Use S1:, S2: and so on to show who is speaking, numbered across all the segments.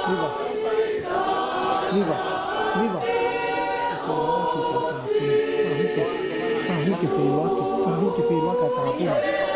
S1: Viva! Viva! Viva! Fahiki fei waka tahapuna.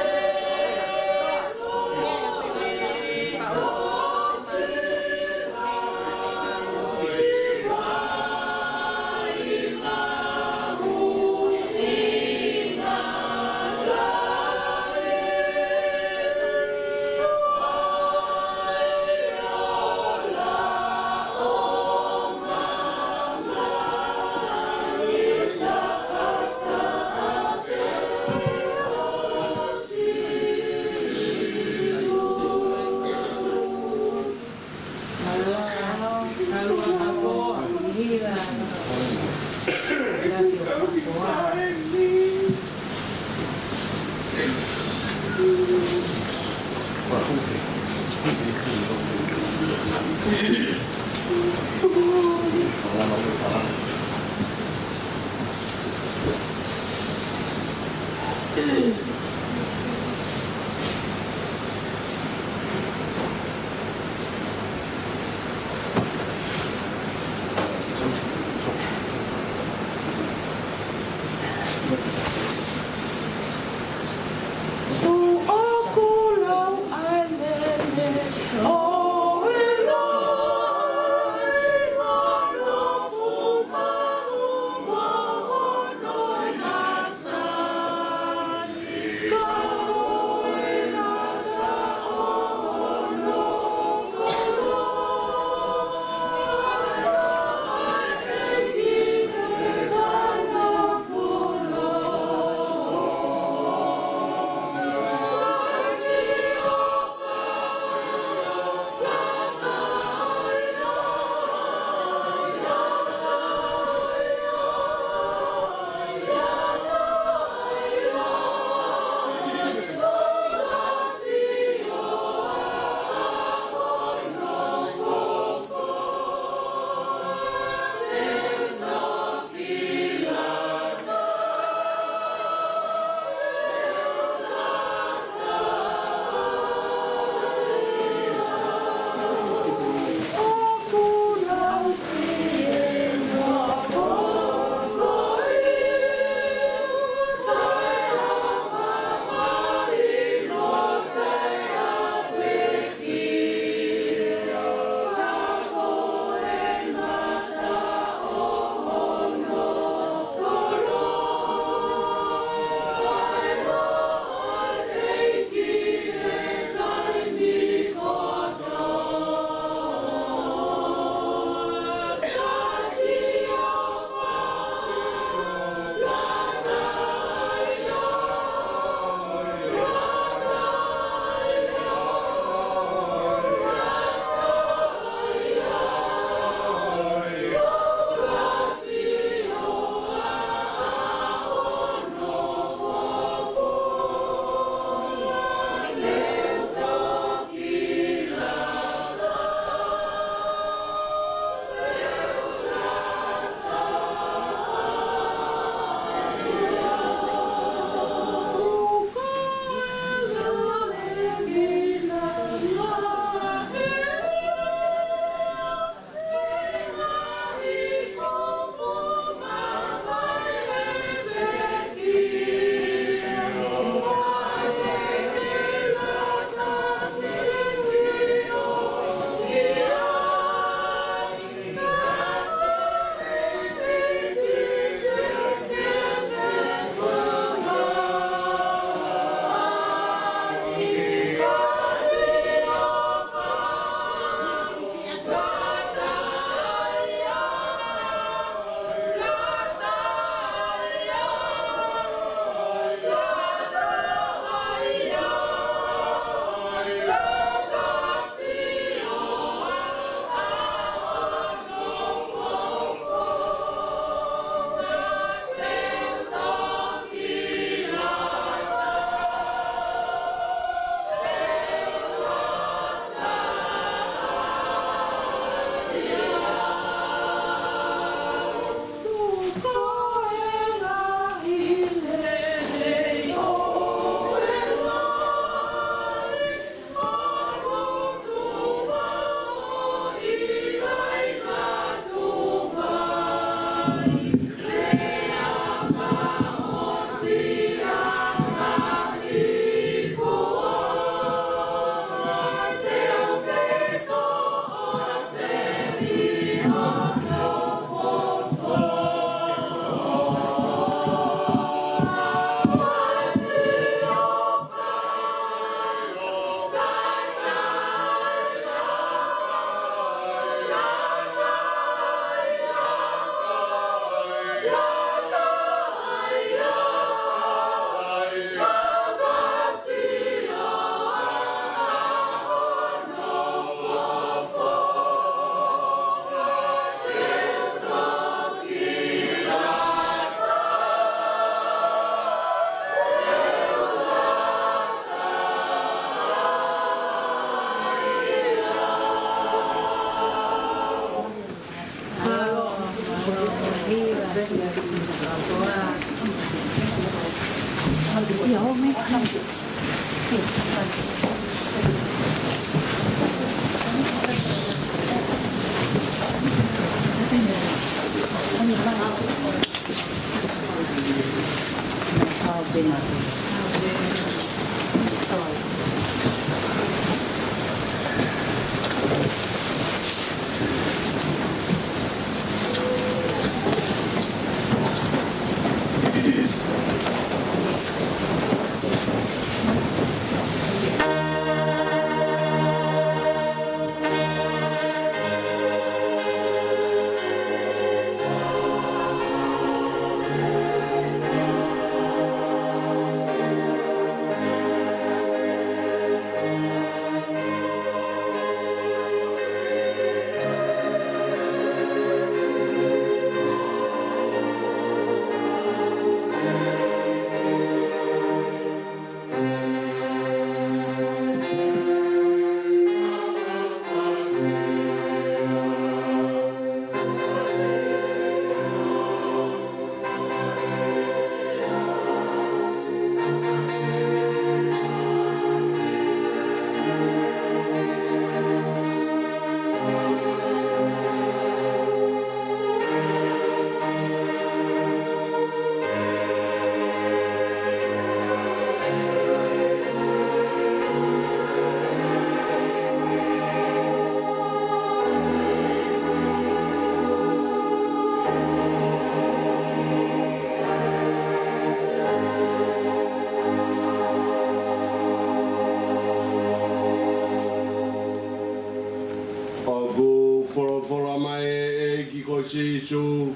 S2: Sisu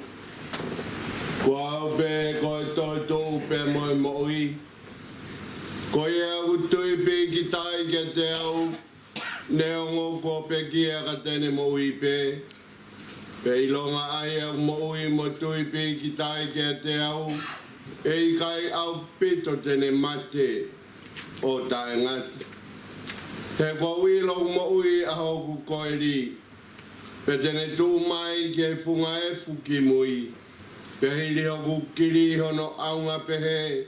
S2: kwa be ko to pe moi ko ia utui pe ki tai ke te au ne ngo ko pe ki ka tene moi pe ilonga ai moi mo tui pe ki tai ke te au e kai au pito tene mate o tai ngati te ko wilo moi a ho ko eri pe tene tū mai ke funga e fuki mui. Pe hili hoku kiri hono aunga pehe.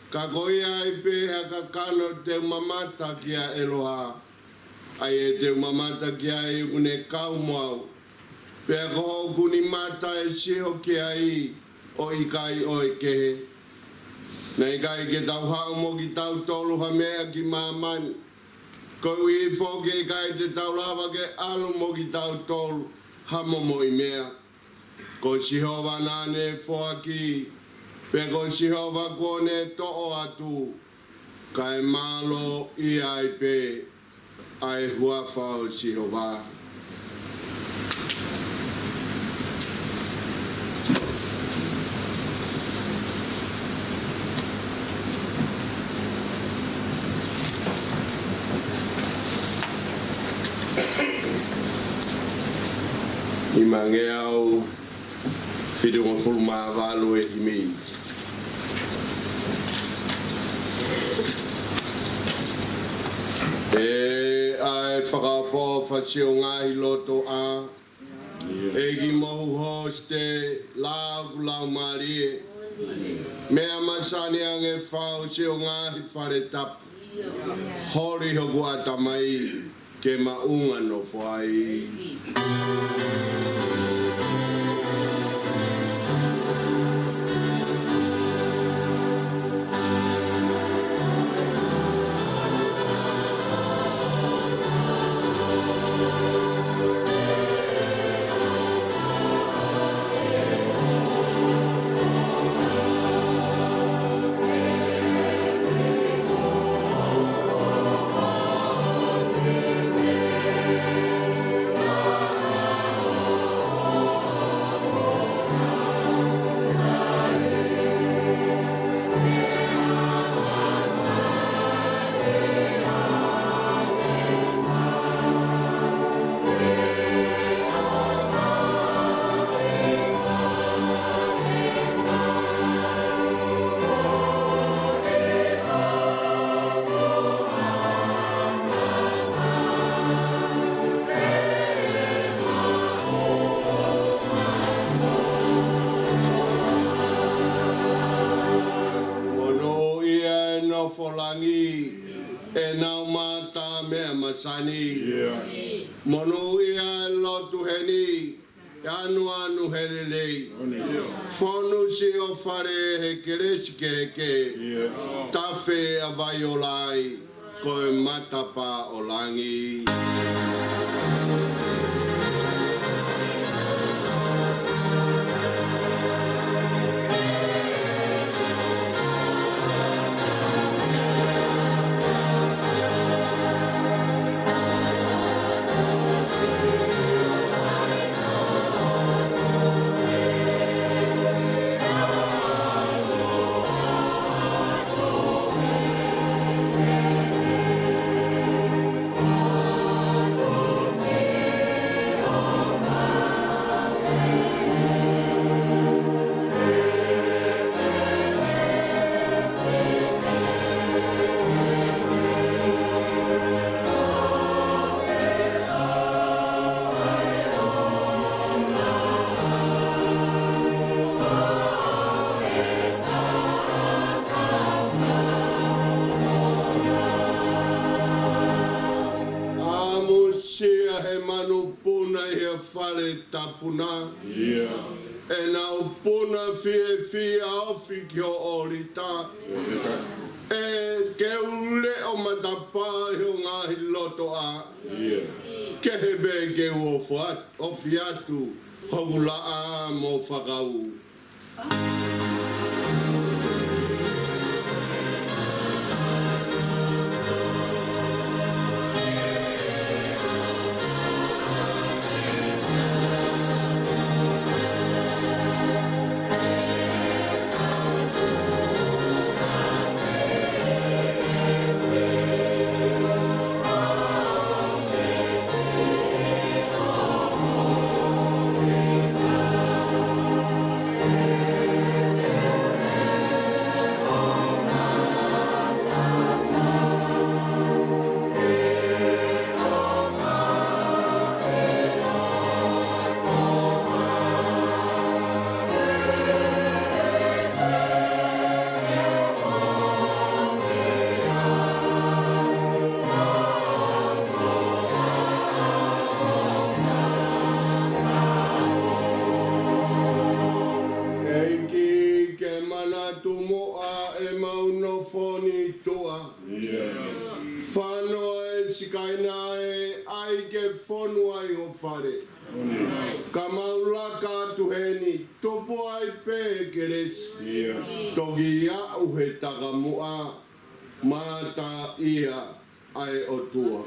S2: Ka koi ai peha ka kano te mamata kia eloha. Ai e te mamata kia e une kau mau. Pe ko hoku ni mata e siho kia i o i kai o e kehe. Nei kai ke tau hao mo ki tau tolu ha mea ki mamani. Ko i foke kai te tau lava ke alu mo ki tau tolu hamo mo i mea. Ko Sihova nane foaki, pe ko Sihova kone to'o atu, kai malo i ai pe, ai huafa o Sihova. I mange au whirunga furuma walu e himi. E ai whakawha whasio ngahi loto a e ki mohu hoste lau lau marie. Mea masani ange whao sio ngahi whare tapu. Hori hoku atamai ke maunga no whai. E nau mata mea masani.
S3: Yeah.
S2: Mono ia lotu heni. Anu helelei. Fonu si o fare he keresi ke heke. Tafe a vai o lai. Koe matapa o langi. Tapuna. E na upuna fie ofi ki o orita. E ke ule o matapa hi o ngahi loto a. Ke hebe ke o fiatu hogula a mo whakau. Mata ia ai o tua.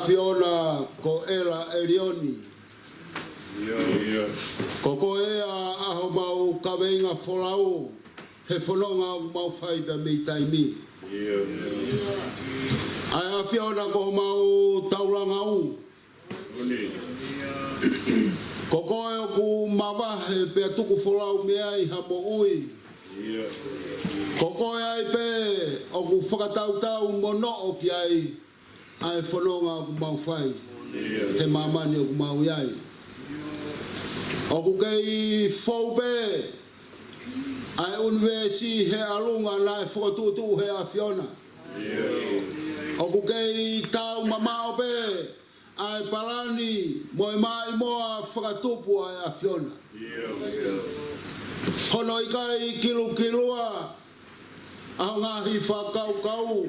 S2: Fiona ko ela Elioni. Koko ea aho mau kawenga folau he whanonga mau whaipa me taimi. Ai a Fiona ko mau tauranga u. Koko e ku mawahe pe tuku folau mea I hamo ui. Koko e ai pe o ku whakatautau mono o ki ai. Ai whanonga ku mau whai. He mamani o ku mau iai. O ku kei whaupe.
S3: Ai unvesi he alunga na fotutu he afiona. O ku kei tau mama ope ai palani moi mai moa whakatupu ai afiona. Hono ikai kilu kilua au ngahi whakau kau.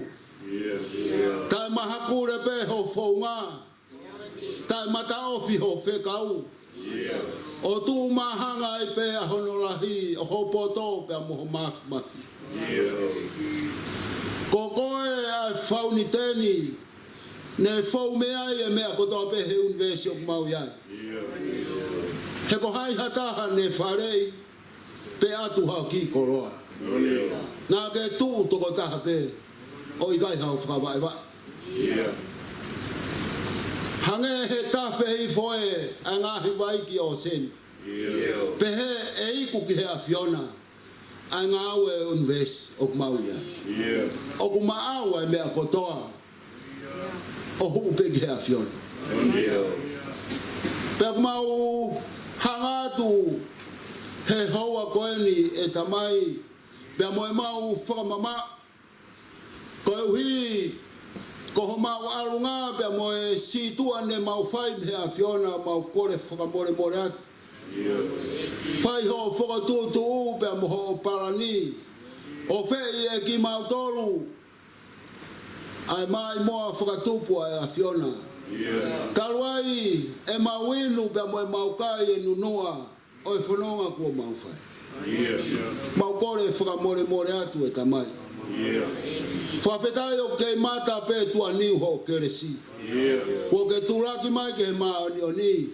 S3: Tai mahakure pe ho whaunga. Tai mata ofi ho whekau. O tu mahanga i pe a hono lahi o ho poto pe a moho mafi mafi. Ko koe ai whauni teni ne whau mea i e mea kotoa pe he unvesi o kumau iai. He ko hai hataha ne wharei pe atu hao ki koroa. Nā ke tuu toko taha pe o i gai hao whakawai wai. Hange he tawhe hei foe a ngahi wai ki o sen. Pe he e iku ki he a Fiona a ngau e unvesi o kumau iai. O kumau e mea kotoa o huu pe ki he a Fiona. Pe kumau hangatu he hoa koeni e tamai pe moe mau whakamama koe uhi ko ho mau alunga pe moe situa ne mau whai me a Fiona mau kore whakamore more atu whai ho whakatutu pe moho parani o whei e ki mau tolu ai mai moa whakatupu ai a Fiona taruai e mau inu pe moe mau kai e nunua o e whanonga kua mau whai. Mau kore whakamore more atu e tamai. Whawhetai o kei mata pe tua niu ho keresi. Ko ke tūraki mai ke he maa oni oni.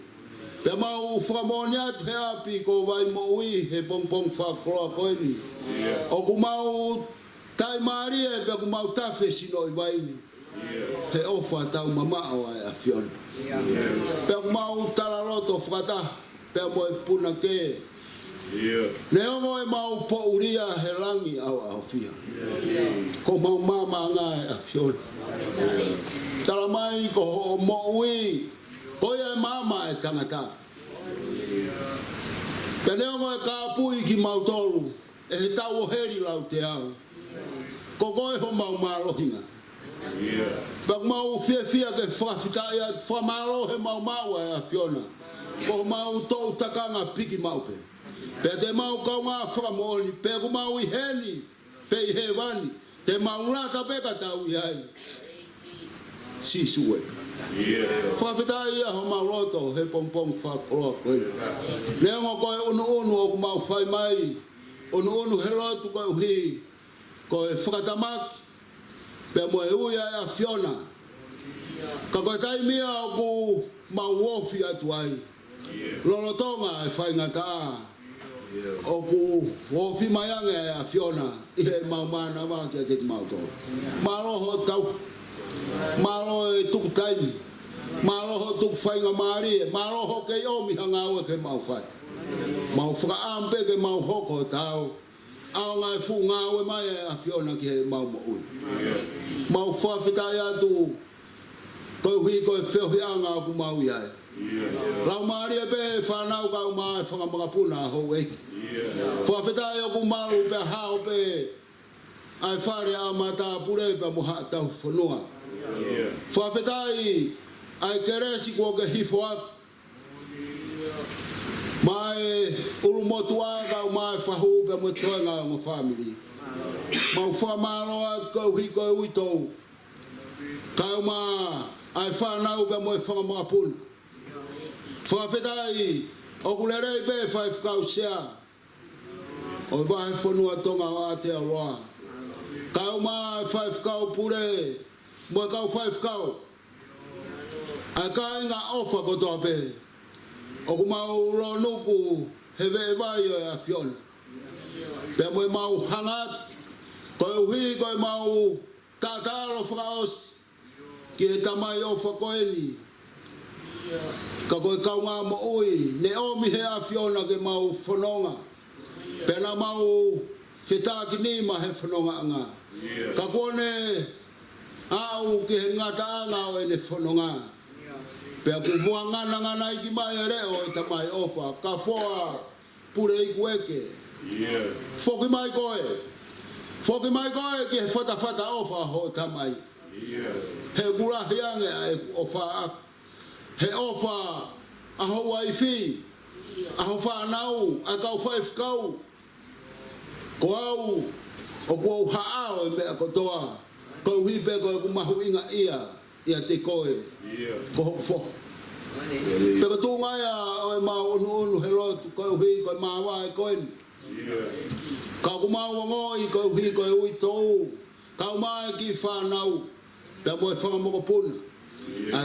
S3: Pe mau whakamone atu he api ko vai moui he pong pong whakroa koeni. O ku mau tai maari e pe ku mau tawhe sino i vaini. He ofa tau mama o ai a Fiona. Pe ku mau talaroto whakataha. Pe moe puna ke. Ne ongo e mau po uria he langi au au fia. Ko mau mama ngai a Fiona. Tala mai ko ho mo ui. Ko e mama e tangata. Pe ne ongo e ka pui ki mau tolu. E he tau o heri lau te au. Ko koe ho mau marohinga. Pe mau fia fia ke whawhitai at whamaro he mau mau e a Fiona. Ko mau tau takanga piki mau pe. Pe te mau kau ngā whakamoni, pe ku mau i heni, pe i he wani, te mau rata pe ka tau i hai. Si suwe. Whawhetai ia ho mau roto, he pompong whakoroa koe. Leongo koe unu o ku mau whai mai, unu he rotu koe uhi, koe whakatamaki, pe mo e ui ai a Fiona. Ka koe tai mia o ku mau wofi atu ai. Lolotonga e whai ngata o ku wofi maiange a Fiona i he mau mana wa ki a te mau tō. Maroho tau, maroho e tuku taimi, maroho tuku whainga maari e, maroho kei omi hanga ue ke mau whai. Mau whakaampe ke mau hoko tau, ao ngai fu ngā ue mai a Fiona ki he mau mo ui. Mau whawhitai atu, koe hui koe whewhi anga ku mau iai. Lau maari e pe whanau kau mai whakamagapuna hou eki. Whawhetai o ku maru pe hao pe ai whare a mata pure pe moha tau whanua. Whawhetai ai keresi kua ke hifo atu. Mai urumotua kau mai whahu pe mo toenga mo family. Mau whamaro atu kau hi kau uitou. Kau ma ai whanau pe mo whakamagapuna. Whawhetai o kulerei pe whai whakau sea. O vai whanua tonga o Aotearoa. Kau mai whai whakau pure. Mua kau whai whakau. Ai ka inga ofa kotoa pe. O ku mau ronuku he vei vai o a Fiona. Pe mo mau hangat. Koe uhi koe mau tataro whakaos. Ki he tamai ofa koeni. Ka koe kau ngā mo ui, ne omi he a Fiona ke mau whanonga. Pena mau whetaki nima he whanonga anga. Ka kone au ki he ngata anga o e ne whanonga. Pea ku ngana iki mai e reo e tamai ofa. Ka whoa pure iku eke. Foki mai koe. Foki mai koe ki he whata ofa ho tamai. He kurahi ange ai ofa ak. He ofa aho waifi. Aho whanau, a kau whaifkau. Ko au, o kua haao e mea kotoa. Ko hipe koe kumahu inga ia te koe. Ko hoku fo. Peka tū ngai a mau unu he lotu koe hui koe mawa e koe. Kau kumau ngoi koe hui koe ui tou. Kau mai ki whanau. Pea moe whangamoko puna.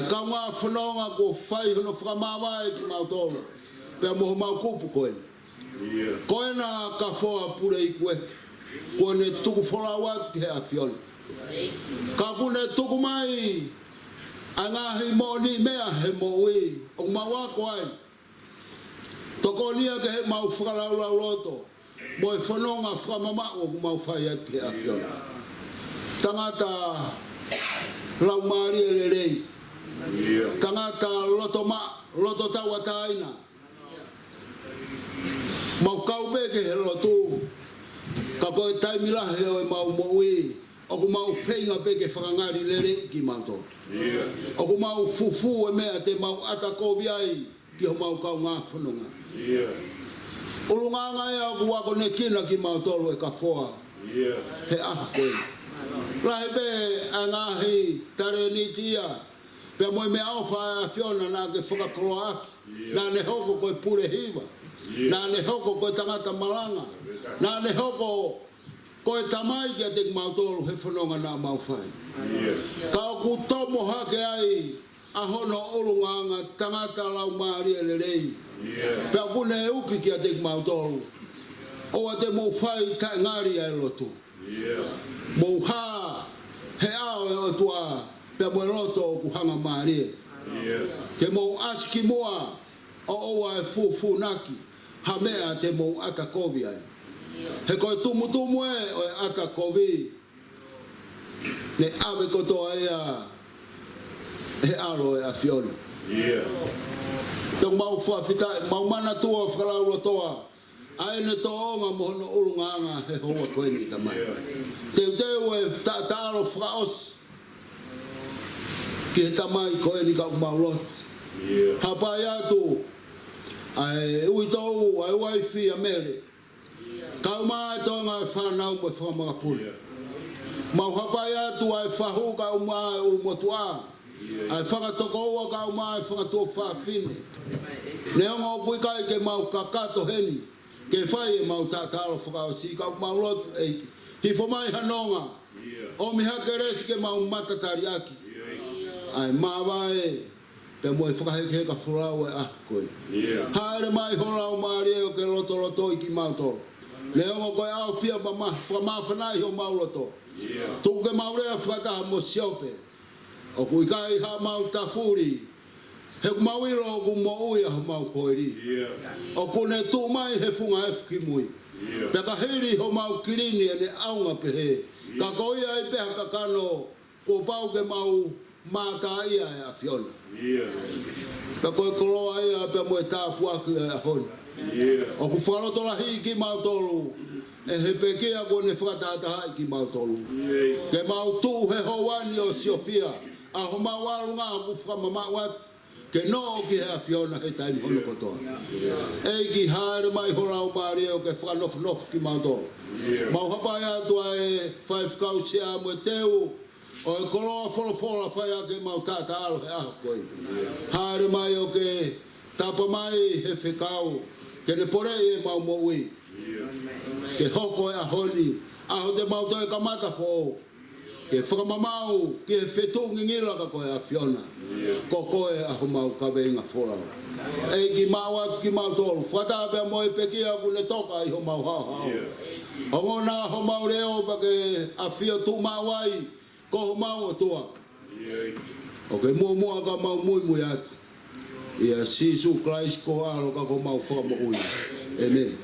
S3: Kau ngā whanonga ko whai hono whakamawa e ki mau tolo. Pea moho mau kupu koe. Koe na ka whoa pure i kue. Koe ne tuku whora wat ki he a whiona. Ka kune tuku mai. A ngahi mo ni mea he mo ui. O mawako ai. Toko nia ke he mau whakaraulau loto. Mo e whanonga whakamama o mau whai at ki he a whiona. Tangata lau maari e rei. Tangata loto taua taina. Mau kau peke he lotu. Ka koe taimilahe o e mau moui. O ku mau whenga peke whakangari lere ki manto. O ku mau fufu e mea te mau atako viai ki ho mau kau ngā whanonga. Urunganga ea o ku wako ne kina ki mau tolu e ka whoa. He aha koe. Rahe pe a ngahi tare ni tia. Pea moe mea ofa a whiona nā ke whakakolo aki. Nā ne hoko koe pure hiwa. Nā ne hoko koe tangata malanga. Nā ne hoko koe tamai kia te mautoro he whanonga nā mauwhai. Ka o ku tomo hake ai a hono urunganga tangata lau maari e rei. Pea kune e uki kia te mautoro. O a te mauwhai tai ngari ai lotu. Mauha he ao e o tua pea moe loto o ku hanga maari e. Te mau aski mua o oa e fufu naki. Ha mea te mau ata kovi ai. He koe tumu e o e ata kovi. Ne ave kotoa ea he aro e a whiona. Tau mau whawhitai, mau mana tua whakaraulo toa. Ai ne toonga mohono urunganga he hoa koe ni tamai. Teu e tāro whakaos. Ki he tamai koe ni kau maulotu. Hapai atu. Ai ui tau, ai waifi a mere. Kau mai tonga e whanau me whakamagapuna. Mau hapai atu ai whahu kau mai u motua. Ai whakatoko ua kau mai whakatua whawhine. Neonga o pui kai ke mau kakato heni. Ke whai e mau tātaro whakaosi kau mau lotu eiki. Hifo mai hanonga. O miha ke resi ke mau matatari aki. Ai mawa e. Pe moe whakaheke ka whorau e koe. Haere mai horau maari e o ke loto i ki mautoro. Leonga koe au fia whakamawhanai ho mauloto. Tuku ke maurea whakataha mo siope. O kui kai ha mau tafuri. He ku mauiro o ku mo uia ho mau koeri. O ku ne tu mai he funga e whakimui. Pe ka hiri ho mau kirini e ne aunga pehe. Ka koia i peha kakano ko pau ke mau mata ia e a whiona. Pe koe koloa ia pe moe tāpuaku e a honi. O ku whakaroto lahi ki mautolu. E he pekea ko ne whakatataha ki mautolu. Ke mau tu he hoani o siofia. A ho mau arunga ku whakamama wat. Ke no ki he a whiona he taimi hono kotoa. E ki haere mai horau maari o ke whakanofu ki mautolu. Mau hapai atua e whaifkau sea mo teu. O e koroa whorofora whai ake mau tata alo he aha koe. Haere mai o ke tapa mai he whekau. Ke ne pore e mau moui. Ke hoko e a honi. Aho te mau toi kamata fo. Ke whakamamau. Ke whetu ngingila ka koe a whiona. Ko koe aho mau kaweinga whorau. E ki mau atu ki mau tolu. Whatapea mo e pekia ku ne toka i ho mau hao hao. Hongo nā ho mau reo pa ke a whio tu mau ai. Ko ho mau o tua. Ok, mua ka mau mui atu. Ia sisu Christ ko alo ka ko mau whakamo ui. Amen.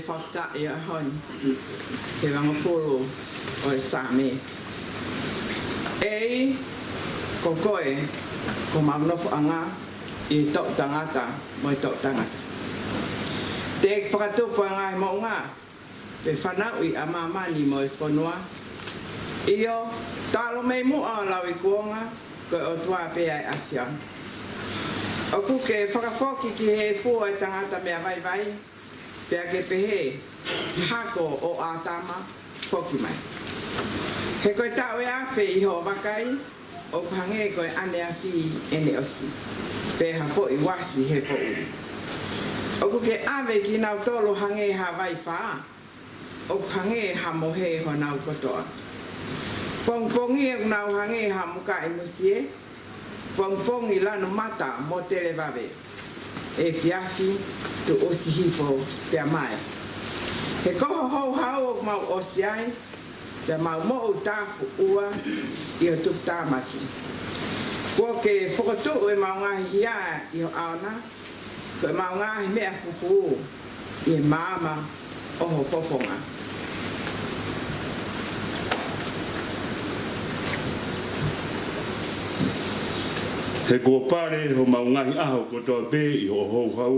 S4: whaka i a hon. He wanga wholo o e Sāme. Ei, ko koe, ko maunofo anga i tau tangata mo i tau tangata. Te whakatupu anga i maunga, pe whanau i a mamani mo i whanua. Io, talo mei mua lau i kuonga, ko o tua pe ai awhian. O kuke whakafoki ki he fua e tangata mea vai vai, pea ke pehe hako o ātama foki mai. He koe tau e awhi i ho wakai, o kuhange koe ane awhi ene osi. Pe ha fo i wasi he po uri. O kuke awe ki nau tolo hange ha vai wha, o kuhange ha mohe ho nau kotoa. Pongpongi e nau hange ha muka i musie, pongpongi lanu mata mo tele wawe. E fiafi tu osi hifo pia mai. He koho hou hau o mau osi ai, pia mau mo o tafu ua i o tuk tāmaki. Kua ke whakotu e mau ngahi hia i o aona, ko e mau ngahi mea fufu i e māma o ho poponga.
S5: He kua pare ho mau ngahi aho ko toa be i ho hou hau.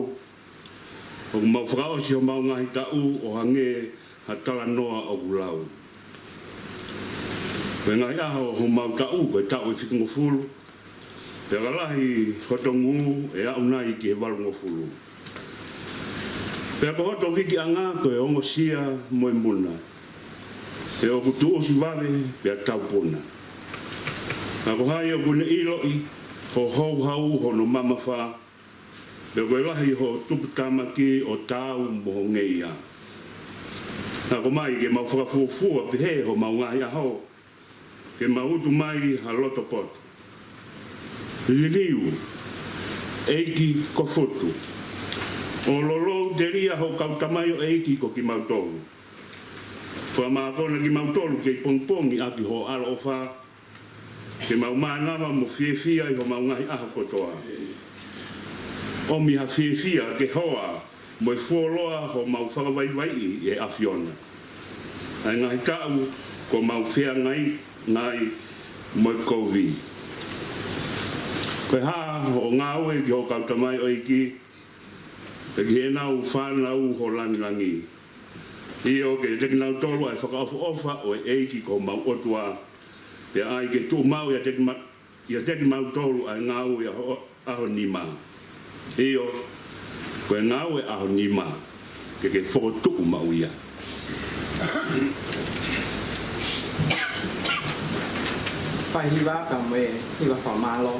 S5: Ho mau whakaosi ho mau ngahi tau o hange ha tala noa o gulau. Pe ngahi aho ho mau tau ko e tau e whikungo fulu. Pe galahi hotongu e au nai ki he walungo fulu. Pe ko hoto wiki anga ko e ongo sia moe muna. Pe o kutu osi vale pe a tau pona. Ka ko hai o kune ilo i ho hou hau ho no mama wha. Pe koe lahi ho tupu tamaki o tau moho ngeia. Ka ko mai ke mau whakafuafua pe he ho mau ngahi aho. Ke mau utu mai ha loto poto. Liliu, eiki ko fotu. O lolo te ria ho kautamai o eiki ko ki mautolu. Pua maa kona ki mautolu ke pongpongi aki ho alo o wha. Ke mau mānawa mo whiewhia i ho mau ngahi aho kotoa. O mi ha whiewhia ke hoa mo i fuoloa ho mau whakawaiwai e awhiona. Ai ngahi tau ko mau whia ngai mo i kouvi. Koe haa ho ngā ue ki ho kautamai o iki. Pe ki he nau whanau ho langilangi. I o ke teki nau tolu ai whakaofu ofa o e eiki ko mau otua. Pe ai ke tu mau ia teki mau tolu ai ngā ue aho nima. I o koe ngā ue aho nima. Ke whakotuku mau ia.
S4: Pai hiwa ka moe hiwa whamalo.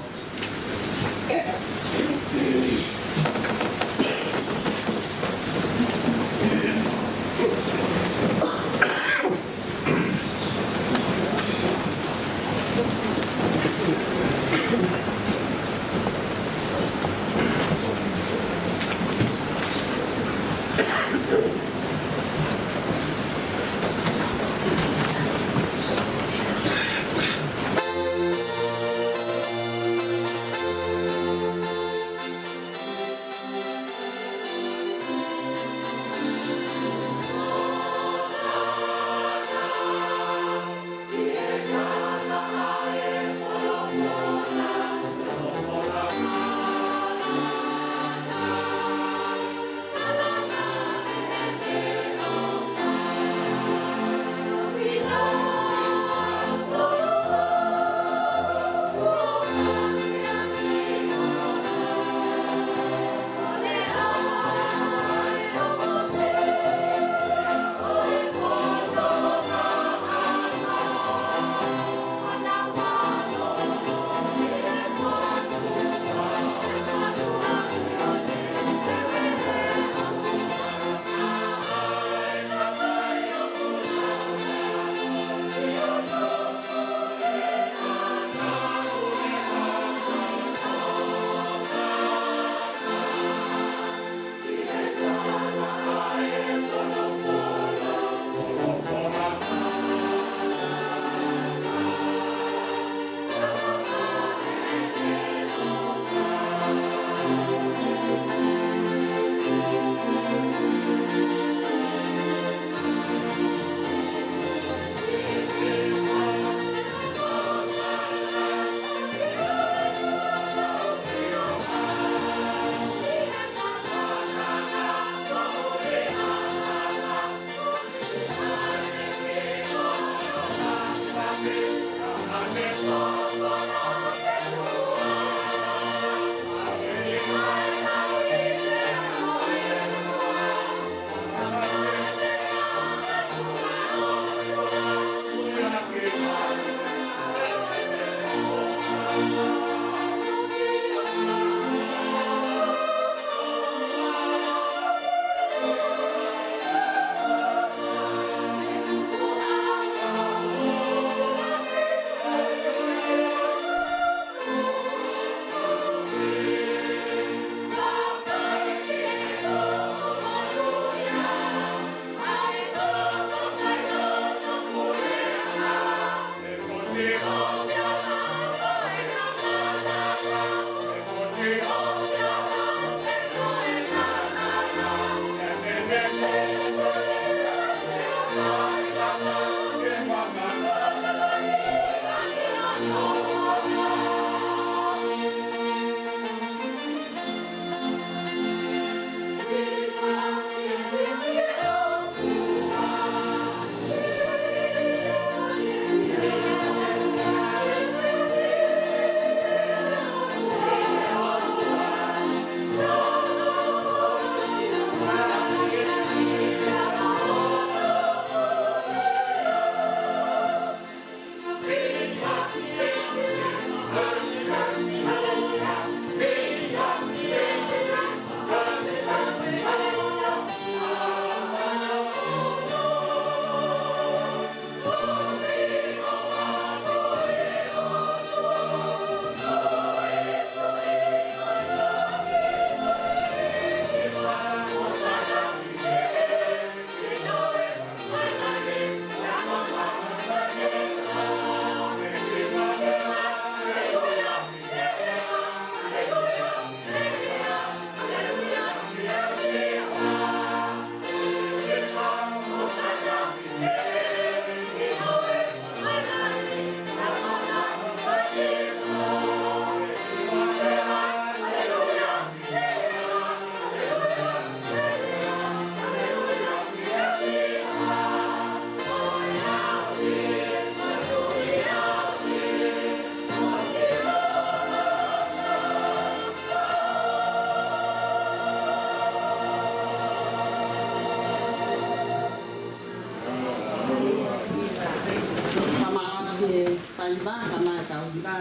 S6: he paiva kama kauda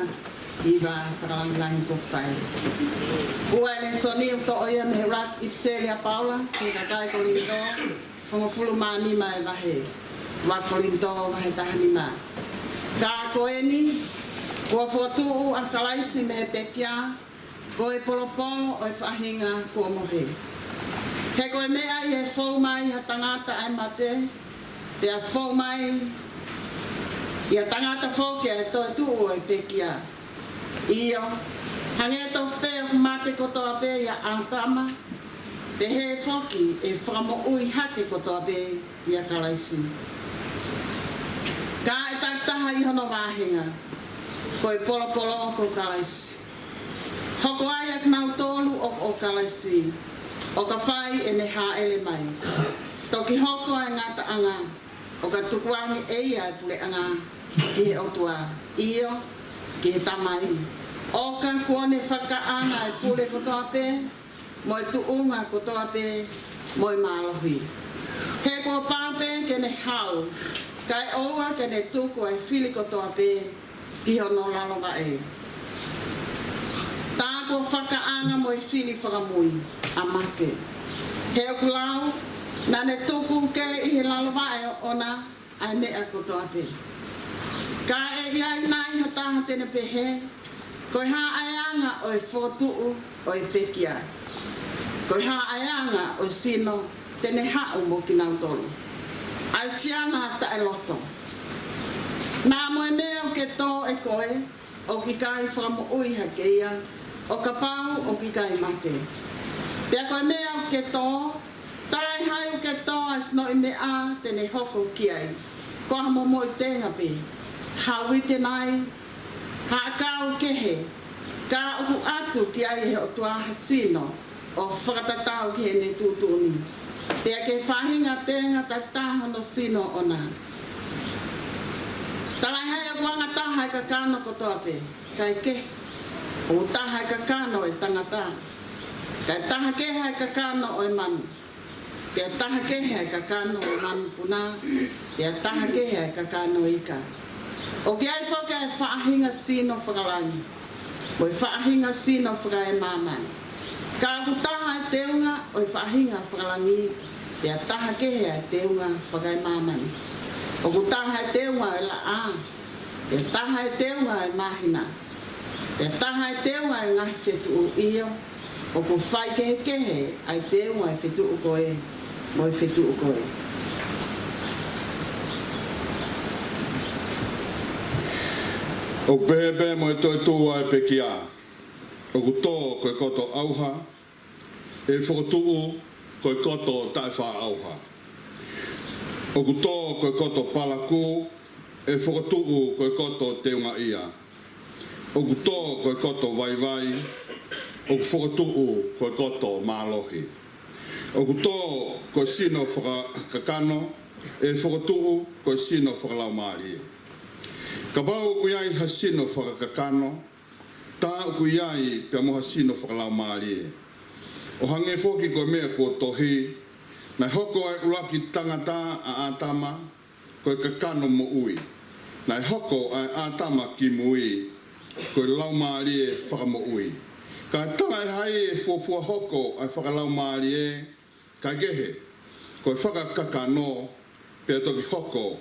S6: iva parang ko fai. Ua ne soni to oia me rak ipselia Paula ki kai ko lindo ko fulu mani mai va he. Wa ko lindo va he tahani ma. Ka ko eni ko fotu a kalaisi me pekia ko e polopolo o e fahinga ko mohe. He koe mea i he fau mai ha tangata ai mate, pe a fau mai i a tangata fau kia e toi tuu o i pekia. Iyo, hange to pe o mate kotoa pe i a antama, pe he foki e whamo ui hake kotoa pe i a kalaisi. Ka e taktaha i hono wāhinga, koe polo o ko kalaisi. Hoko ai ak nau tolu o kalaisi. O ka whai e ne haele mai. Toki hoko ai ngata anga. O ka tukuangi eia e pule anga ki he otua. Iyo ki he tamai. O ka kuone whakaanga e pule kotoa pe. Mo e tuunga kotoa pe. Mo e mālohi. He kua pāpe ke ne hau. Kai oua ke ne tuku ai whili kotoa pe. Ki hono lalova e. Tā kua whakaanga mo e whili whakamui. Amate. He o kulau, na ne tuku ke i he lalovae ona ai mea kotoa pe. Ka e iai nai ho taha tene pehe, koe ha aianga o e whotuu o e pekia. Koe ha aianga o e sino tene hau mo ki nau tolu. Ai sianga ta e loto. Nā moe mea o ke tō e koe, o ki kai whamo ui hakeia, o ka pau o ki kai mate. Pea koe mea o ke tō, tarai hai o ke tō as no i mea tene hoko ki ai. Koha mo mo i tenga pe. Haui te nai, haakau kehe, ka uku atu ki ai he o tua hasino o whakatatau ki he ne tūtuni. Pea ke whahinga tenga tataha no sino ona. Tarai hai o kuanga taha e ka kano kotoa pe, kai ke. O taha e ka kano e tangata. Kai taha keha e ka kano o e manu. Pea taha keha e ka kano o e manu puna. Pea taha keha e ka kano ika. O ki ai whaka e whaahinga sino whakalangi. O e whaahinga sino whaka e mamai. Ka aku taha e teunga o e whaahinga whakalangi. Pea taha keha e teunga whaka e mamai. O ku taha e teunga e la a. Pea taha e teunga e mahina. Pea taha e teunga e ngahi whetu o iyo. O ku whai kehe ai teunga e whetu o koe. Mo e whetu o koe.
S3: O pepe mo e toi tua e pekia. O ku tō koe koto auha. E whakotuu koe koto tai wha auha. O ku tō koe koto palaku. E whakotuu koe koto teunga ia. O ku tō koe koto vai. O ku whakotuu koe koto mālohi. O ku tō koe sino whakakano. E whakotuu koe sino whakalau maari. Ka bau ku iai hasino whakakano, tā ku iai pia mo hasino whakalau maari. O hange whoki koe mea kua tohi, nai hoko ai uraki tangata a atama, koe kakano mo ui. Nai hoko ai atama ki mui, koe lau maari e whakamo ui. Ka tanga e hai e fuafua hoko ai whakalau maari e, ka gehe, koe whakakakano, pia toki hoko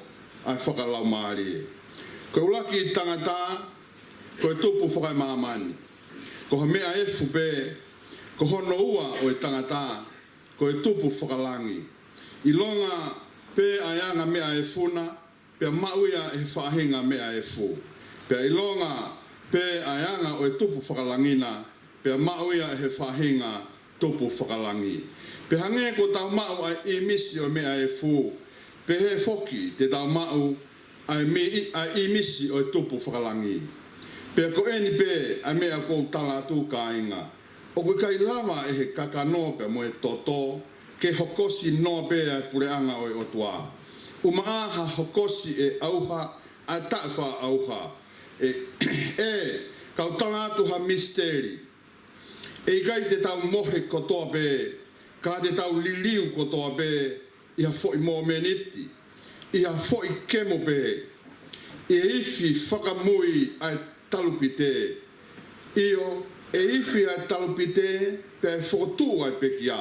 S3: ai whakalau maari e. Ko ulaki tangata, ko e tupu whakai mamani. Ko ha mea e fupe, ko hono ua o e tangata, ko e tupu whakalangi. I longa pe ayanga mea e funa, pia mauia e whahinga mea e fu. Pia i longa pe ayanga o e tupu whakalangina, pia mauia e whahinga tupu whakalangi. Pia hange ko tau mau ai imisi o mea e fu, pe he foki te tau mau ai imisi o e tupu whakalangi. Pea ko eni pe ai mea kou tala tu ka inga. O koe kai lava e he kakano pe mo e toto, ke hokosi no pe ai pureanga o e otua. Umaaha hokosi e auha, ai tawha auha. Kau tala tu ha misteri. E gai te tau mohe kotoa pe, ka te tau liliu kotoa pe, iha foi mo meniti. Ia foi kemo pe
S2: e ifi whakamui ai talupite. Io e ifi ai talupite pe whakatu ai pekia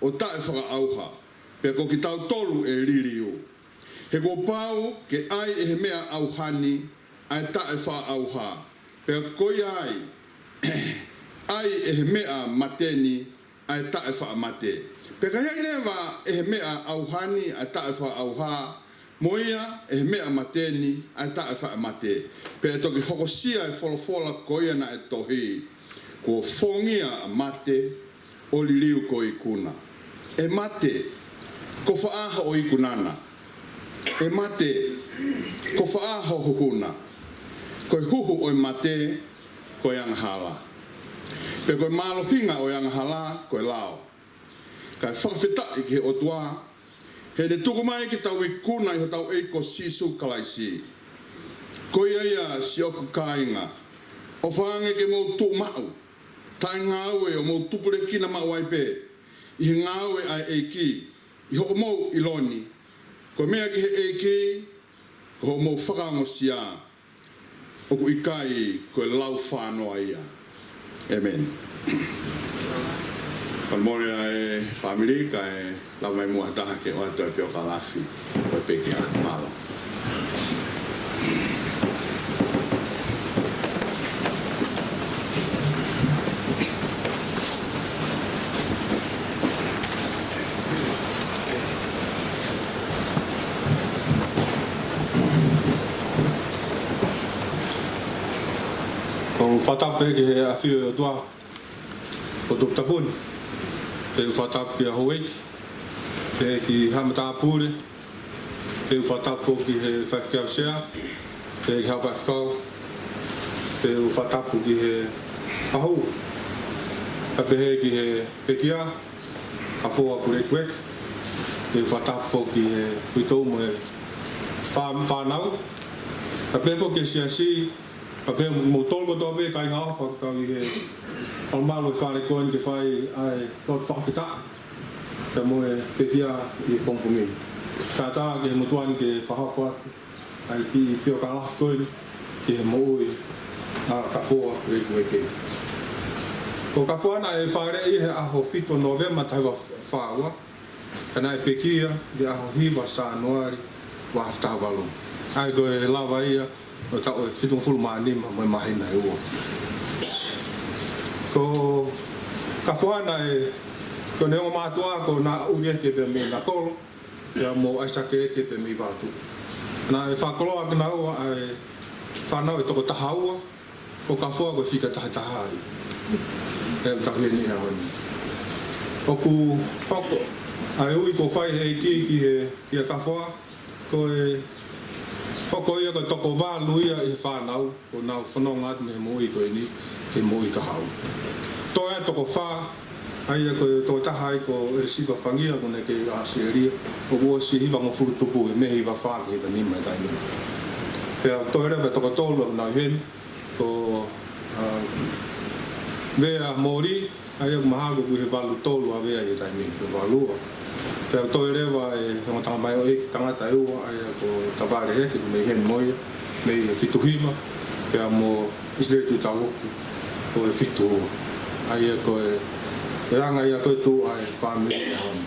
S2: o tae whakaauha pe ko ki tau tolu e ririu. He ko pau ke ai e he mea auhani ai tae whaauha pe koi ai ai e he mea mateni ai tae whaamate. Pe ka hei lewa e he mea auhani ai tae whaauha moia e mea mateni ai tae whaamate. Pe toki hokosia e wholofola koia na e tohi. Ko fongia a mate o liliu ko ikuna. E mate ko whaaha o ikunana. E mate ko whaaha hukuna. Ko huhu o mate ko anghala. Pe ko malohinga o anghala ko lao. Kai whakawhita i ke o tua. He ne tuku mai ki tau ikuna i ho tau eiko sisu kalaisi. Ko ia si oku kāinga. O whaange ke mou tu mau. Tai ngāwe o mou tupure kina mau ai pē. I he ngāwe ai eiki. I ho mou iloni. Ko mea ki he eiki. Ko ho mou whakaongo sia. O ku ikai ko e lau whānoa ia. Amen. Palmoria e family ka e lau mai mua taha ke oa toi pio ka lafi. Ko e pekia malo.
S7: Whatape ke he awhio o tua o tuk tapun. Pe whatape a hoek, pe ki hamata apure, pe whatapo ki he whafkau sea, pe ki hau whafkau, pe whatapo ki he whahu. Pe he ki he pekia, a whoa pure kwek, pe whatapo ki he kuitou mo he whanau. Pe who ke siasi, Pape mo tolgo tobe kai ngā whakatau I he almalo I whare koen ke whai ai tot whakawhita ka mo e pekia I pongpungi. Ka tā ke he motuani ke whahako atu ai ki pio ka lafu koen ke he mo ui a ka whoa reiku eke. Ko ka whoana e whare I he aho fito novema taiwa whaua kana e pekia I aho hiwa sa noari wa haftaha walu. Ai ko e lawa ia o tau e whitung fulu maanima mai mahina e ua. Ko ka whaana e ko neonga mātua ko nā uri eke pe me nā kolo ia mo aisake eke pe me vātu. Nā e whakoloa ki nā ua e whanau e toko tahaua ko ka whua ko whika taha ai. E u tahu e ni hea honi. Oku hoko ai ui ko whai e ki he ka whua ko e Hoko ia ko toko wālu ia I whānau, ko nau whanonga atu me mo I koe ni, ke mo I ka hau. Tō ea toko whā, ai ko tō taha I ko e siwa whangia kone ke Asiaria, o ua si hiwa ngō furu tupu e mehi wa whā ke hiwa nima I tainima. Pea tō ea toko tōlu au nau hen, ko vea mori, ai ko mahago ku he walu tōlu a vea I tainima, ko walua. Pea toi rewa e tanga mai o eki tangata e ua ai ko taware eke ku mei hen moia, mei e fitu hima, pea mo isletu tawoku ko e fitu ua. Ai ko e ranga ia koe tu ai whamiri e hana.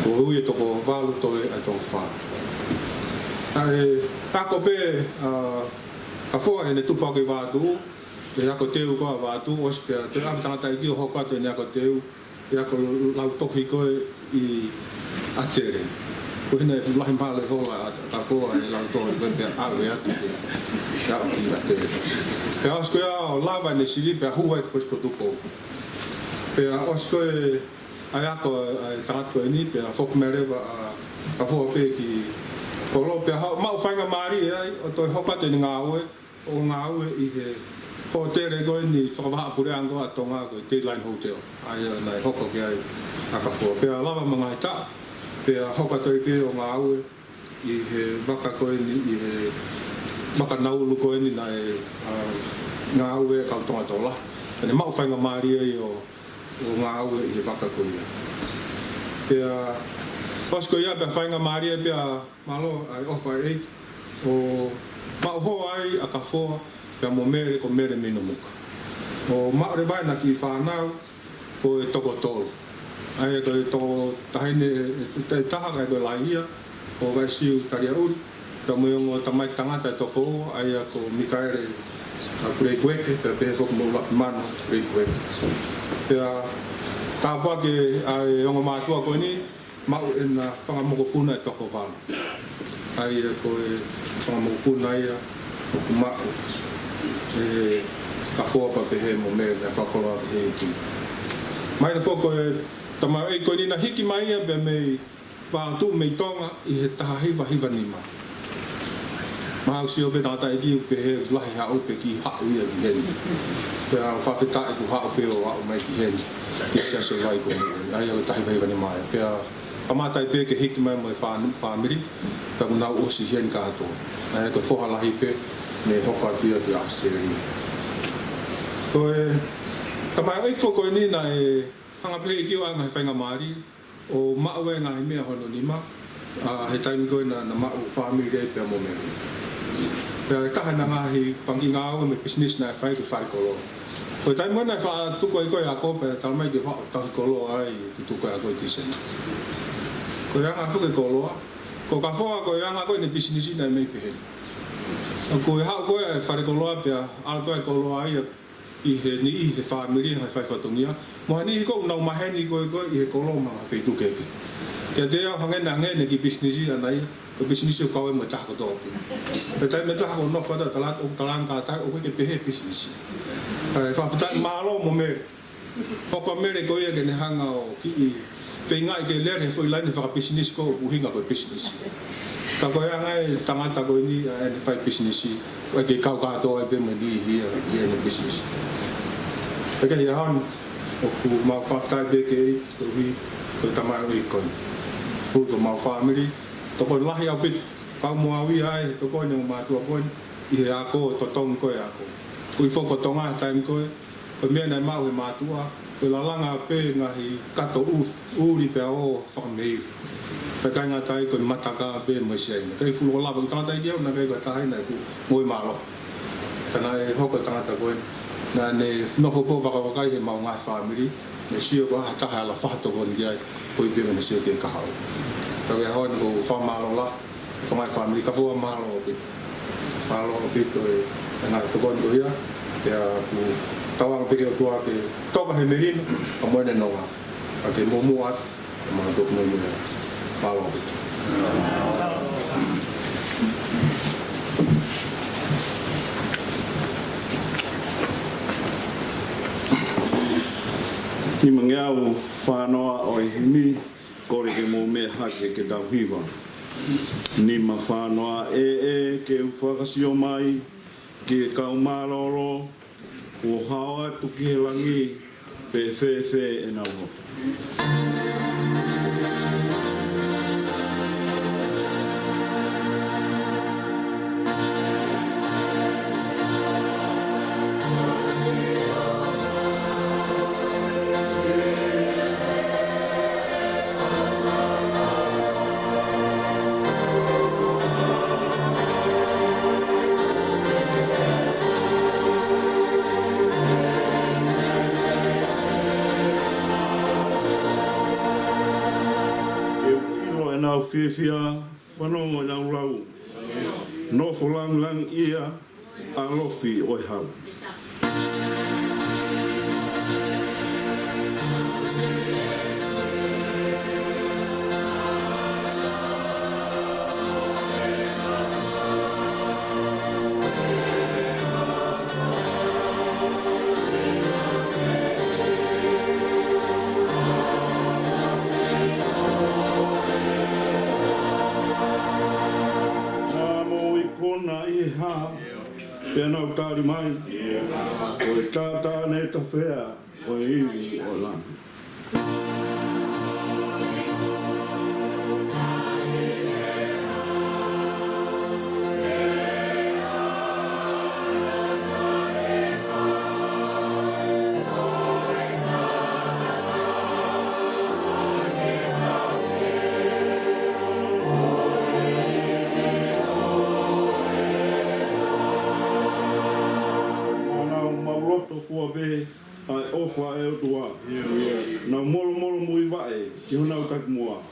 S7: Ko hui e toko walu toi ai toko wha. Ai ako pe ka whoa he ne tupau ki wātu, e ako teu koa wātu, os pea te api tangata I ki o hokatu e ne ako teu, e ako lau toki koe I atere. Ko hina e lahi male hola ka whoa e lau toki koe pea awe atu ke au ki atere. Pea osko ia o lawa ne siri pea huai koe sko tupo. Pea osko e ai ako e tangatu e ni pea whoku merewa ka whoa pe ki kolo pea mau whainga maari e ai o toi hokatu ni ngā ue o ngā ue I he ko tere koe ni whakawaha pure ango a tonga koe Dayline Hotel. Ai nai hoko ki ai a ka whoa. Pea lawa mga I ta, pea hoka toi pe o ngā ue I he waka koe ni, I he waka naulu koe ni nai ngā ue kau tonga tola. Tane mau whainga maari ai o ngā ue I he waka koe ia. Pea, osko ia pea whainga maari ai pea malo ai ofa e o mauho ai a ka foa pia mo mere ko mere mino muka. O maore vai na ki whanau ko e toko tolu. Ai ko e toko tahine te taha kai ko laia o vai siu taria uri. Ka moiongo tamai tangata e toko o ai a ko Mikaere a kurei kueke pia pehe foku mo ulapi mano kurei kueke. Pia tāpua ke ai ongo mātua ko ni mau e na whangamokopuna e toko wala. Ai e ko e whangamokopuna ia o kumau e ka fōpa pehe mo mea na whakoloa pehe ki. Mai na fōko e tamau e ko ni na hiki mai ia pe mei wāntu mei tonga i he taha hiwa ni ma. Mahau si ope tata e ki upe he lahi hau pe ki hau ia ki heni. Pea whawhita e ku hau pe o hau mai ki heni. Ki sia se vai ko ni. Ai au tahi hiwa ni mai. Pea pamatai pe ke hiki mai mo e whamiri. Ka unau osi heni ka ato. Ai ko whoha lahi pe me hoka pia ki Australia. Ko e tamai oi whoko ni na e hanga pe e kiwa ngai whainga maari. O mau e ngai mea hono ni ma. He taimi koe na mau whamiri e pia mo mea. Pea e taha na ngahi whangi ngāo me business na e whai ku whare kolo. Ko e taimi moe na e wha tuko e koe a ko pea talamai ki whao tahi kolo ai ki tuko e a koe tisena. Ko e anga whuke koloa. Ko ka whoa ko e anga koe ne business na e mei pehe. Ko e hao koe e whare koloa pea ala koe koloa ai i he ni i he whamiri hai whai whatongia. Moha ni i ko unau maheni koe koe i he kolo mga whaitu keke. Kia te au hangena ngene ki business anai, o business o kawe mo tako topi. Pe tai me tako no fada talat o talang ka tai o ke pehe business. Ai fa fata malo mo me. Poko mere ko ia ke ne hanga o ki pe ngai ke lere foi line fa business ko u hinga ko business. Ka ko ia ngai tangata ko ni e fa business. O ke kau ka to e pe me ni hi e business. Pe ke ia han o ku ma fa fata be ke ko hi ko tamai o ko. Ko mau family to ko lahi au bit pa mo awi ai to ko ni ma tu ko i he ako to tong ko ako ko i foko tonga time ko ko me na ma we ma tu ko la langa pe ngahi kato u ri pe o family pe ka nga tai ko mataka pe mo sei kai fu lo la ba ta tai dia na kai ko tai na fu mo ma lo kana e hoko tanga ko na ne no fo po va ka he ma nga family me sio ko ta hala fa to ko ngai ko i pe me sio ke ka hau. Tapi hon ko famalo la, famai family ka fo malo bit. Malo bit ko e na to kon ko ya, ya ku tawang pe ke tua ke to ka hemerin, amo ne no ha. Ake mo muat, ma do mo mo malo bit.
S5: Ni mangiau whanoa o i mi kore ke mō mea hake ke tau hiwa. Ni ma whanoa ke whakasio mai ke kau maroro o hao atu ki he langi pe whewhe e nau hofu. Whiawhia whanongo nau lau. No lang lang ia a lofi oi hau. Pena o tari mai, o e tata ne ta whea, o e iwi o lana. be ai ofa e o tua. Na molo mui vae ki hona o tak mua.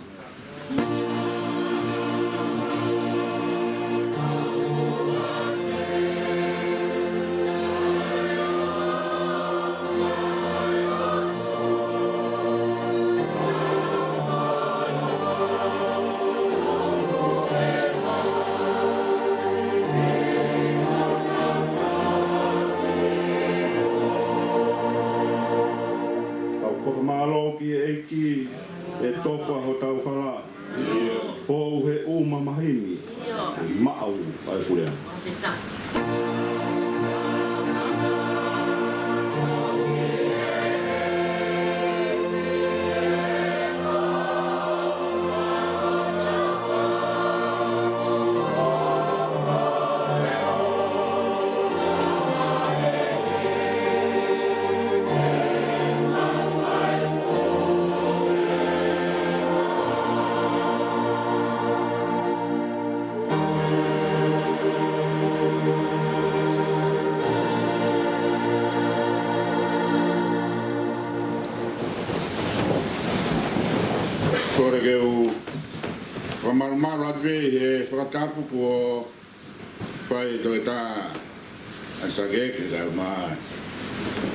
S5: E tofa ho tau kala. Fōu he uma mahini. Ma'au ai kulea.
S8: Kore ke u whamalumalo atwe he whakatapu ko whai to e tā asage ke kau maa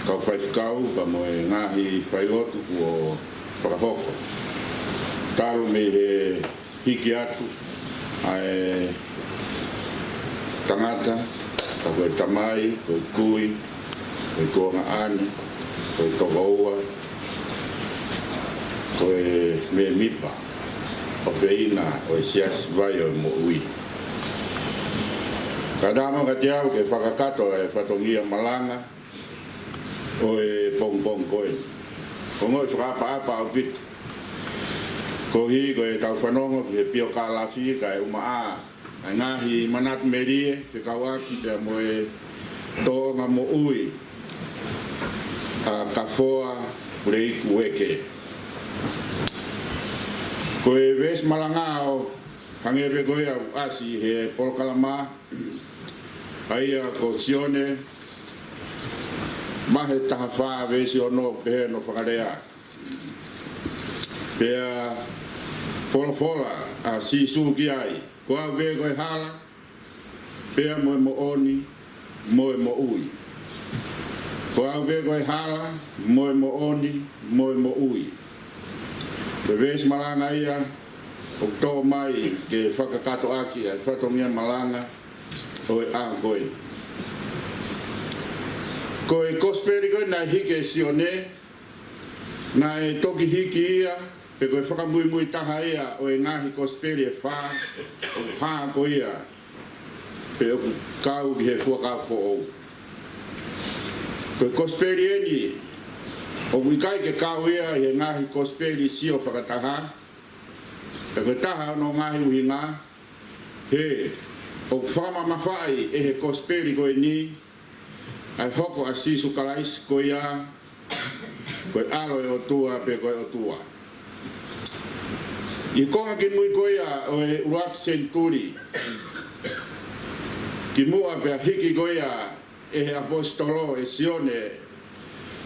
S8: kau whai whikau pa mo e ngahi whai lotu ko whakahoko. Taro me he hiki atu ai tangata, ka koe tamai, koe kui, koe kuanga ane, koe tokaua, koe me mipa, o whiina o sias vai o mo ui. Ka dama ka te au ke whakakato e whatongia malanga o e pong koe. Ko ngoi whakapa au pitu. Ko hi ko e tau whanongo ki he pio ka lafi ka e uma a. Ai ngahi manat merie ke kawaki pia mo e toonga mo ui. Ka foa purei kueke. Ko e ves malangao hangewe koe au asi he polkalama. Aia ko sione mahe taha wha vesi ono pehe no whakarea. Pea fola a sisu ki ai. Ko au ve koe hala, pea moe mo oni, moe mo ui. Ko au ve koe hala, moe mo oni, moe mo ui. Pe vesi malanga ia, o tō mai ke whakakato aki ai whatongia malanga, o e a koe. Ko e kosperi koe nai hike e sione, nai toki hiki ia, pe koe whakamui taha ia o e ngahi kosperi e wha, o haa ko ia, pe o kau ki he fuaka fo ou. Koe kosperi eni, o wikai ke kau ia i he ngahi kosperi sio whakataha, pe koe taha no ngahi uhinga, he, o whama mawhai e he kosperi koe ni, ai hoko a sisu kalais ko ia, koe alo e o tua pe koe o tua. I konga ki mui ko ia o e urat senturi, ki mua pe a hiki ko ia e he apostolo e sione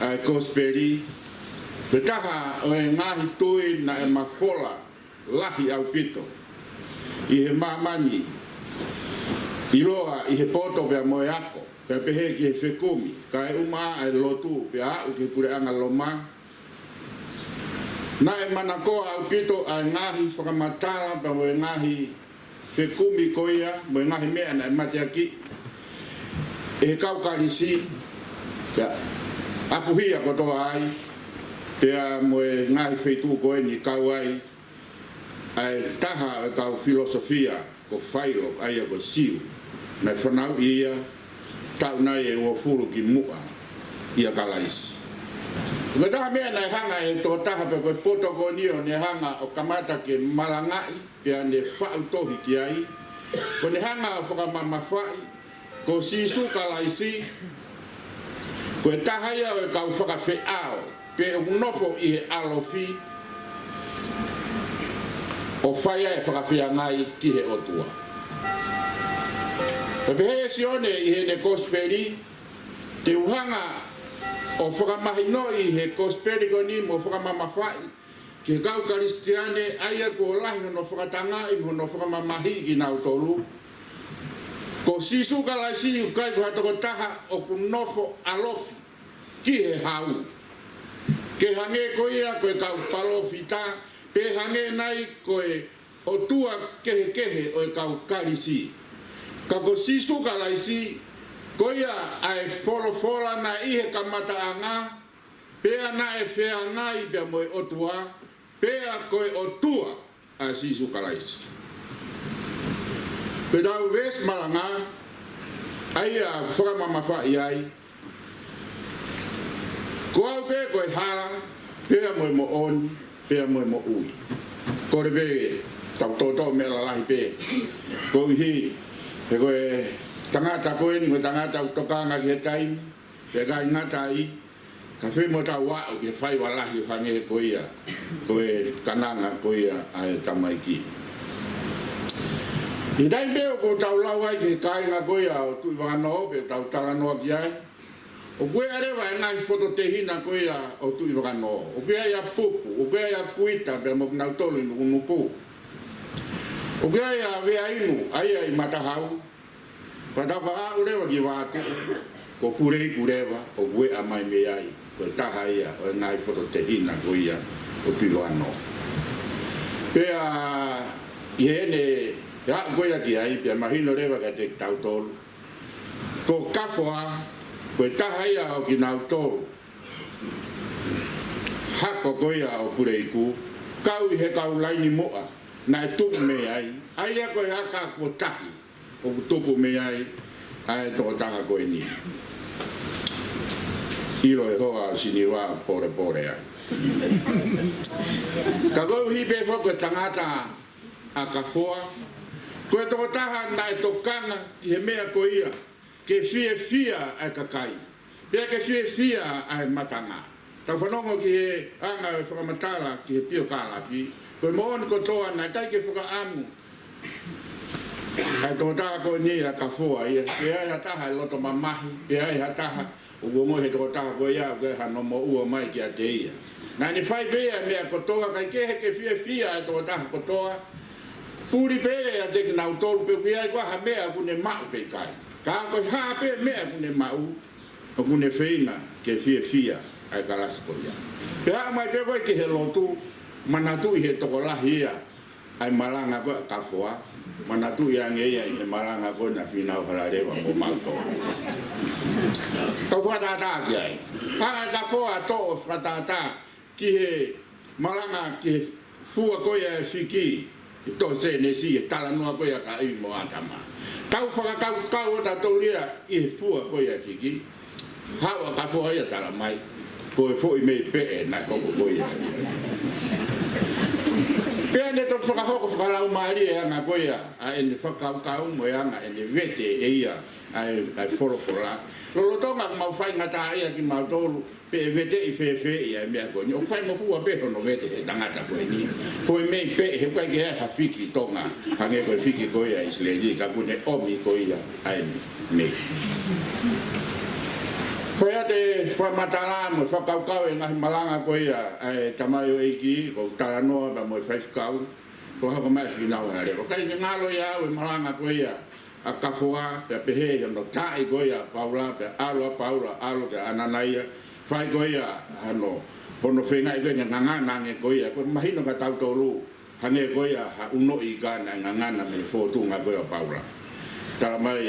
S8: ai kosperi, pe taha o e ngahi tui na e mafola lahi au pito, i he mamani, i loa i he poto pe a moe ako, pe a pehe ki he whekumi, ka e uma ai lotu pe a au ki pure anga loma. Na e manakoa au pito ai ngahi whakamatala pa moe ngahi whekumi ko ia, moe ngahi mea na e mate aki, e he kaukarisi, pe a afuhia kotoa ai, pe a moe ngahi wheitu ko e ni kau ai, ai taha e kau filosofia ko whailo ai a ko siu, na e whanau ia, tau nai e ua furu ki mua ia kalaisi. Ko taha mea na e hanga e tō taha pe koe poto ko nio ne hanga o kamata ke malangai pe a ne whau tohi ki ai. Ko ne hanga o whakamamawhai, ko sisu kalaisi, ko e taha ia o e kau whakawheao, pe o nofo i he alofi, o whaia e whakawhea ngai ki he otua. Pe pehe sione i he ne kosperi, te uhanga o whakamahino i he kosperi ni mo whakamamawhai. Ke kau karistiane aia ko lahi hono whakatanga i hono whakamamahi ki nau tolu. Ko sisu kalaisi u kai ko hatoko taha o kunofo alofi ki he hau. Ke hange ko ia koe kau palofi ta, pe hange nai koe o tua kehe kehe o kau kalisi. Ka ko sisu kalaisi ko ia ai folo na ihe kamata anga, pea na e fea ngai pea moe o tua, pea koe o tua a sisu kalaisi. Pe dau ves malanga, ai a whakamamafa i ai. Ko au pe koe hala, pea moe mo oni, pea moe mo ui. Ko re pe, tau toto me la lahi pe. Ko ihi, pe koe tangata koe ni koe tangata utokanga ki he taimi, pe kai ngata i, ka whi mo tau wao ki he whai walahi hange koe ia, koe kananga koe ia a e tamaiki. I dai beo ko tau lau ai ki kai ngā koe a o tui whanau pe tau taranoa ki ai. O koe arewa e ngai whoto te hina koe a o tui whanau. O koe ai a pupu, o koe ai a kuita pe mo kinau tolu inu kunuku. O koe ai a wea inu, ai ai matahau. Patau ka a urewa ki wātu, ko purei kurewa o koe a mai me ai. Koe taha ia o e ngai whoto te hina koe a o tui whanau. Pea i hene ya koe aki ai, pia mahino rewa ka te tau tolu. Ko kafoa, koe taha ia o ki nau tolu. Hako koe a o pureiku, kau i he kau laini moa, na e tupu me ai. Ai a koe haka ko tahi, o tupu me ai, ai toko taha koe ni. Ilo e hoa siniwa pore pore ai. Ka koe hipe foko tangata a kafoa, koe toko taha na e tokanga ki he mea ko ia, ke fia ai kakai, pia ke fia ai matanga. Tau whanongo ki he anga e whakamatala ki he pio kālapi, koe mooni ko toa na kai ke whakaamu. Ai toko taha koe ni a kafoa ia, pe ai hataha e loto mamahi, pe ai hataha o gongo he toko taha koe ia, koe hano mo ua mai ki a te ia. Nā ni whai pea mea kotoa, kai ke he ke fia ai toko taha kotoa, puri pe a te kinau tolu pe kui ai kua ha mea kune mau pe kai. Ka koe haa pe mea kune mau, o kune whainga ke fia ai kalasko ia. Pe haa mai pe koe ki he lotu, manatu i he toko lahi ia, ai malanga koe kafoa, manatu i ange ia i he malanga koe na whinau hararewa mo mautoa. Tau whatata ki ai. Hanga kafoa to o whatata ki he malanga ki he fua koe e whiki, to se ne si e tala noa koe a ka i mo atama. Tau whakakau o tatou lia i he fua koe a whiki. Hawa ka fua ia tala mai. Koe fo i mei pe e nai hoko koe a lia. Pea ne to whakahoko whakalau maari e anga koe a ene whakakau mo e anga ene vete e ia ai whorofora. Lolotonga mau whai ngata ia ki mau tolu pe vete i whewhe ia e mea koe ni. O whai mo fua pe hono vete he tangata koe ni. Koe mei pe he koe ke ha whiki tonga. Hange koe whiki koe a islegi ka kune omi koe ia ai mei. Koe a te whamatala mo whakaukau e ngahi malanga koe ia ai tamayo eiki ko talanoa ba mo whaifkau. Ko hako mai whikinau ana reo. Kai ke ngalo ia au e malanga koe ia a kafoa pe pehe no tai goia paula pe alo paula alo ke ananaia fai goia hano pono fenga i goia nganga nge goia ko mahino ka tau tolu hange goia ha uno i gana nganga me fotu nga goia paula tala mai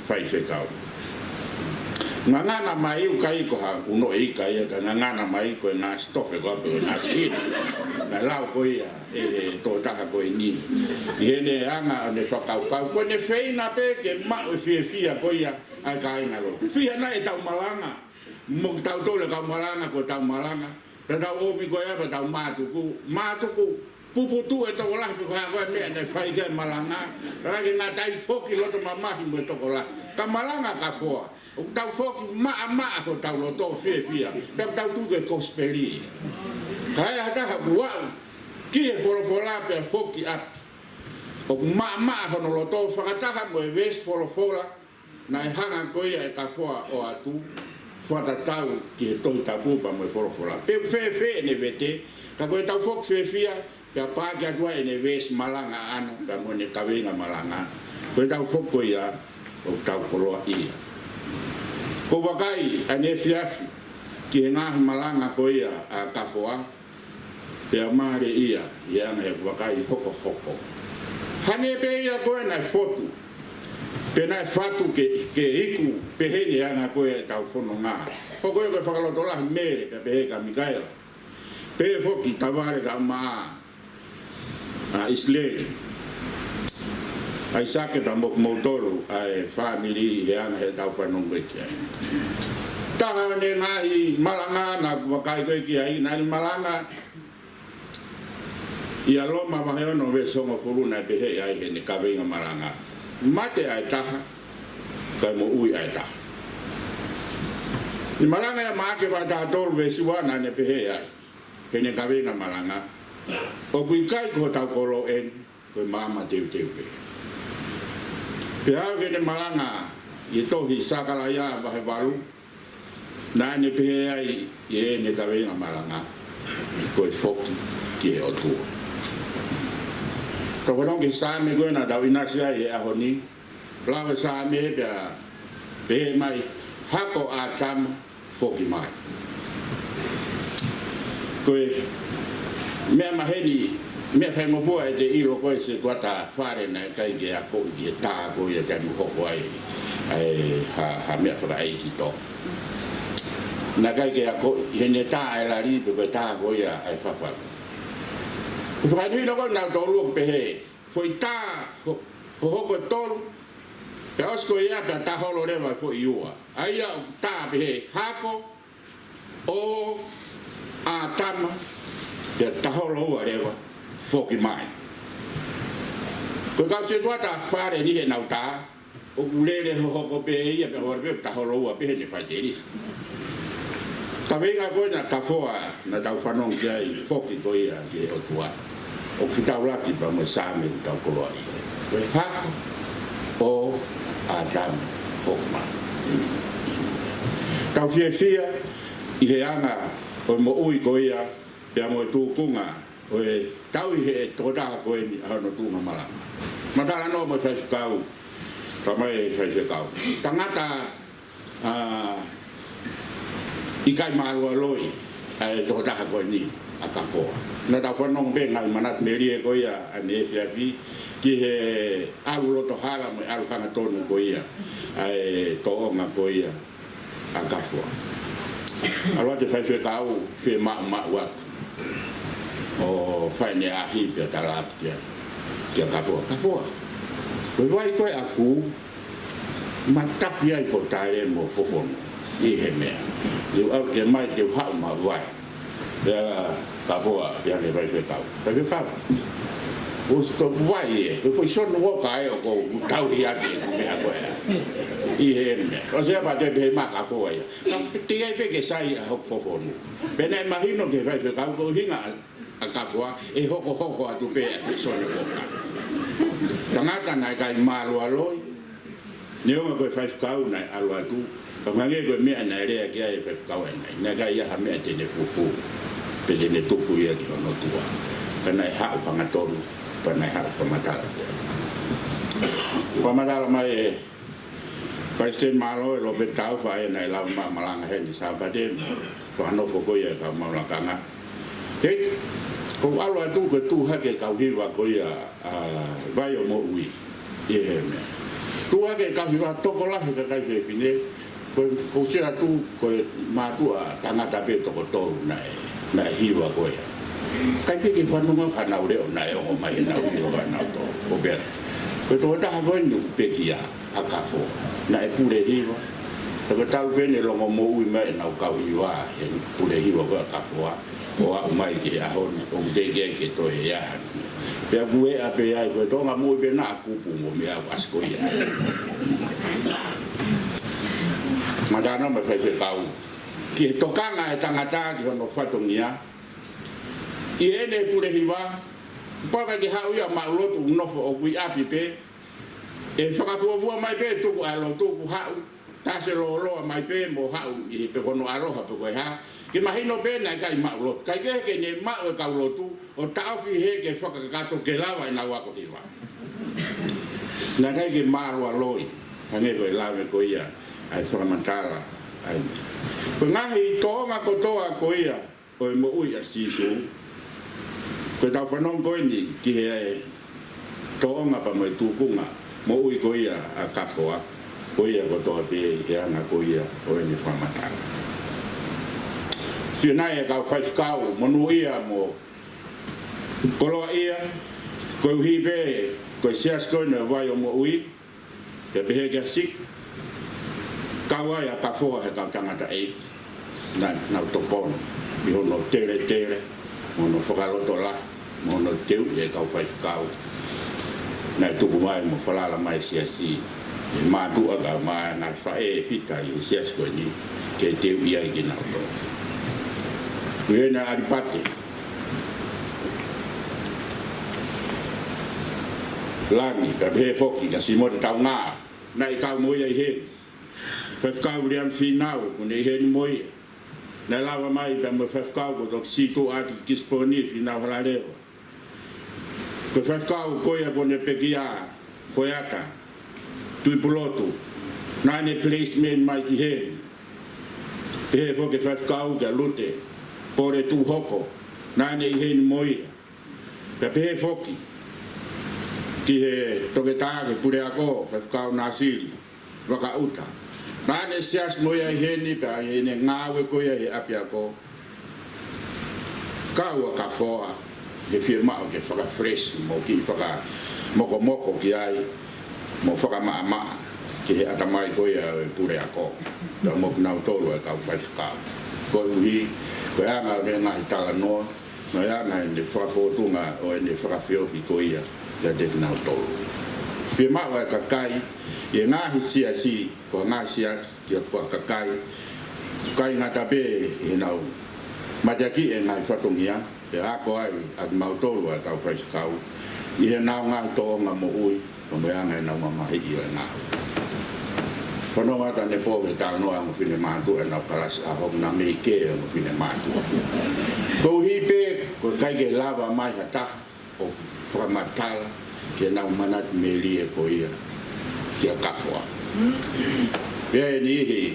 S8: fai fekau nganga mai u kai ko ha uno i kai ka nganga mai ko na stofe ko pe na sin na lau goia to taha koe ni. I hene anga ne whakaukau. Koe ne whaina pe ke mau e fia koe ia ai ka inga lo. Fia na e tau malanga. Mo tau tole kau malanga ko tau malanga. Pe tau omi koe ea pe tau mātuku. Mātuku puputu e toko lahi pe koe mea ne whai ke malanga. Raki ngā tai whoki loto mamahi mo e toko lahi. Ka malanga ka fua. O tau whoki maa ko tau loto fia. Pe tau tuke kosperi. Ka ea hataha buau. Ki e wholofola pe a whoki ap. O maa hono loto whakataha mo e west wholofola na e hanga koia e ka whoa o atu. fata tau ki he tohi tapu pa mo fora pe fe ne vete ka ko tau fok fe fia ka pa ka tua ne ves malanga ana ka mo ne kawenga malanga ko tau fok ko ia o tau koloa ia ko wakai ane fiafi ki ngah malanga ko ia a kafoa pe amare ia ia ne wakai hoko hane pe ia ko na foto pena fatu ke iku pehene ana ko e tau fono nga o ko ko fakalo tola mere pe ka Mikaela pe foki tavare ka ma a isle ai sake da motoro ai family he ana he tau fono ngeke ta ne ngai malanga na wakai ko ki ai na malanga ia loma ma he no ve songo fuluna pe he ai he ne ka venga malanga mate ai taha kai mo ui ai taha ni malanga ya maake wa ta tol ve siwana ne pehe ai ke ne kawenga malanga o kui kai ko ta kolo en ko mama te pe pe a ke ne malanga ye to hi sakala ya ba he balu na ne pehe ai ye ne kawenga malanga ko foki ke o tu to ko ke sa me go na da inasia ye a honi la sa me da be mai hako a tam foki mai ko me ma heni me fa mo vo de i lo ko se kwata fare na kai ke a ko ye ta ko ye ta mu ko ai ha me fa ai ki to na kai ke a ko ye ne ta ai la ri to ta ko ya ai fa Fai no na to lu pe he. Foi ta ho ko tol. Pe osko ia pe ta ho lo re va foi iua. Ai ta pe he hako o a tama pe ta ho lo re va foki mai. Ko ka se tua ta fare ni he na ta. O le ho ko pe ia pe ho pe ta ho lo pe ni fa te ri. Ta venga ko na ta foa na ta fa non ke ai foki ko ia ke o tua. O fitau laki pa mo same tau koloa i. Koe hako o a tame hokma. Tau fia i he anga o mo ui ko ia pia mo tūkunga o e tau i he totaha koe ni hano tūnga malama. Matala no mo fai whakau pa mai fai whakau. Tangata i kai marua loi e totaha koe ni a ka foa. Na ta whanong benga i manat merie ko ia a ne fiafi ki he alu loto hala mo alu hanga tonu ko ia ai to onga ko ia a ka foa. Alwa te fai whekau whe ma wa o whai ne ahi pia talat kia ka foa. Ka foa. Koe wai koe aku ma tafi ai ko taere mo fofono i he mea. Iu au ke mai te whau ma wai. Kapoa yang ke vai kau. Tapi kau. Us to vai e, foi son wo kai o ko tau ia ke me ako ya. I hem. O sea pa te be ma kapoa ya. Tam te ai pe ke sai a hok fofonu. Bene imagino ke vai kau ko hinga a kapoa e hoko a tu pe son wo kai. Tangata na kai malu aloi. Neo ko vai kau na alu atu. Kamange ko me na rea ke ai pe kau na kai ya ha me te ne fufu. Pede ne tupu ia ki hono tua. Kana e hao pangatoru, pana e hao pamatala. Pamatala mai e paisten malo e lo betau fa e na e lau malanga heni sabade, ko ano foko ia ka maulakanga. Kei, ko alo atu ke tu hake kau hiwa ko ia vai o mo ui. Ie he mea. Tu hake kau hiwa toko lahi ka kai pepine, ko sira tu ko matua tangata pe toko toru na e. Na hiwa koe. Kai peke whanunga whanau reo na e o mai nau hiwa whanau to. O bera. Koe tō taha koe nu peki a kafo. Na e pure hiwa. Tako tau pene longo mo ui mai nau kau hiwa. He pure hiwa koe a kafo a. O a umai ke ahon. O mteke ke to e ahan. Pea kue a pe ai koe tonga mo i pe na kupu mo mea wasko ia. Madana me whai kau. Ki tokanga e tangata ki hono whatongia. I ene pure hiwa, paka ki hau ia maulotu nofo o kui api pe, e whakafuafua mai pe tuku alo tuku hau, ta se lo lo mai pe mo ha I pe kono aloha pe koe ha ke mahino pe na kai ma lo kai ke ne ma o ka lo tu o ta fi he ke fa ka to ke lava ina wa ko hiwa na kai ke ma lo loi ane ko lava ko ia ai fa mantala ai ko ngahi to nga ko to a ko ia ko mo u ia si su ko ta fa non ko ni ki he to nga pa mo tu kunga mo u ko ia a ka fo ko ia ko to te ia na ko ia o ni fa mantala si nai ka fa ka mo nu ia mo kolo ia ko hi be ko sias ko na vai o mo ui ke pe ke sik kawa ya ka fo ha ka tanga ta e na to pon bi ho no tele mo no fo ka lo to la mo no teu e ka fa ka na tu ku mai mo fa la mai sia si ma tu aga ma na fa e fita i sias ko ni ke teu ia ki na to Wena adipate Lani ka be foki ka simo ta nga na I ka mo ia he fa ka uliam finau ko ne he mo na lava mai pa mo fa ka ko to si to at disponi finau la le ko fa ka ko ia ko ne pekia foiata tu piloto na ne placement mai ki he he foki fa ka ga lute pore tu hoko na ne he moi pe pe foki ki he toke ta ke pure ako pe ka na sil waka uta na ne sias moi he ni pa he ne ngawe ko ye apia ko ka wa ka foa de firma ke faka fresh mo ki faka moko ki ai mo faka ma ki he atamai ko ye pure ako da mo na to lo ka fa ka ko hi ko anga de na itala no no ya na de fa foto nga o ne fa fio hi ko ia ya de na to pe ma wa ka kai ye nga hi sia si ko nga sia ki ko ka kai nga ta be e na ma ja ki e nga fa to mia e a ko ai a ma to lo ka fa ka i he na nga to nga mo ui ko me anga na ma hi ia na Kono wata ne po ke tau no ang fine matu na kalas ahom na me ke ang fine matu. Ko hipe ko kai ke lava mai hata o framatal ke na manat meli e ko ia. Ke kafwa. Be ni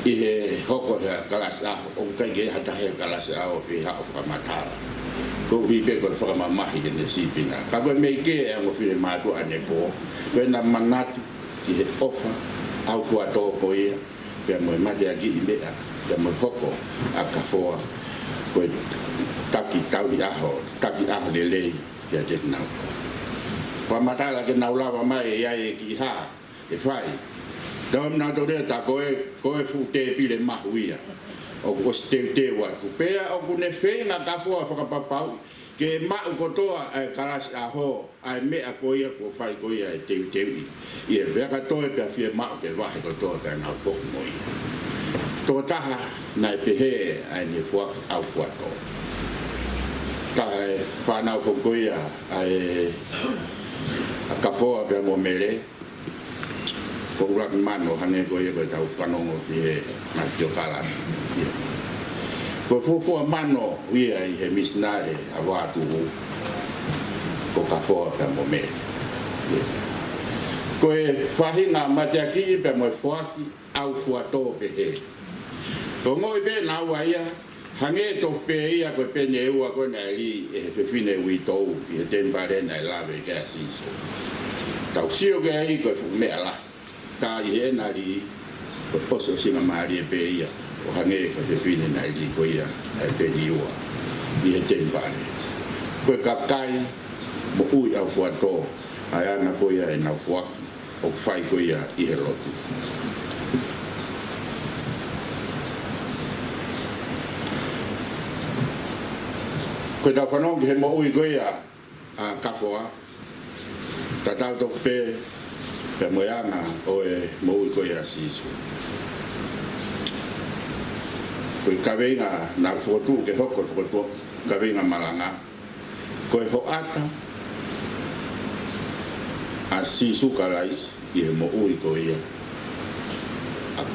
S8: he hoko ha kalas o kai ke hata he kalas o fi ha framatal. Ko hipe ko framamahi ne sipina. Ka ko me ke ang fine matu ane po. Be na manat I he ofa au fua to ko ia pe mo mate aki I mea pe mo hoko a ka foa ko taki tau aho le ya te nau pa matala ke nau lava mai ia e ki ha e fai dom na to de ta ko e fu te pile mahuia o ko ste wa ku pe o ku ne fe na ka foa fa ka papau ke ma ko toa kalas aho ai me a ko ia ko fai ko ia te ia ve ka to e pe fie ma ke va ko to ka na fo mo ia to ta na pe he ai ni fo au fo to ta fa na fo ko ia ai a ka fo pe mo mere ko ra mano hane ko ia ko ta pa no ke na jo kala ko fo mano ia I he misnare a watu ko ka fo pe mo me ko e fahinga matiaki pe mo foaki au fuato pe he ko mo be na waia hange to pe ia ko pe ne ua ko na li e fe fine wi to I te mbare na la ve ka si so ta sio ke ai ko fu me ala ta I na li ko poso singa mari pe ia o hange ko te fine na li ko ia e pe liwa I te mbare ko ka kai mo ui au fuato ai na ko ia e na fuaki o fai ko ia I he lotu ko ta whanong he mo ui ko ia a kafoa ta tau to pe moyanga o e mo ui ko ia sisu ko I kawenga na fotu ke hoko fotu kawenga malanga ko e ho ata a sisu kalais I he mo ui ko ia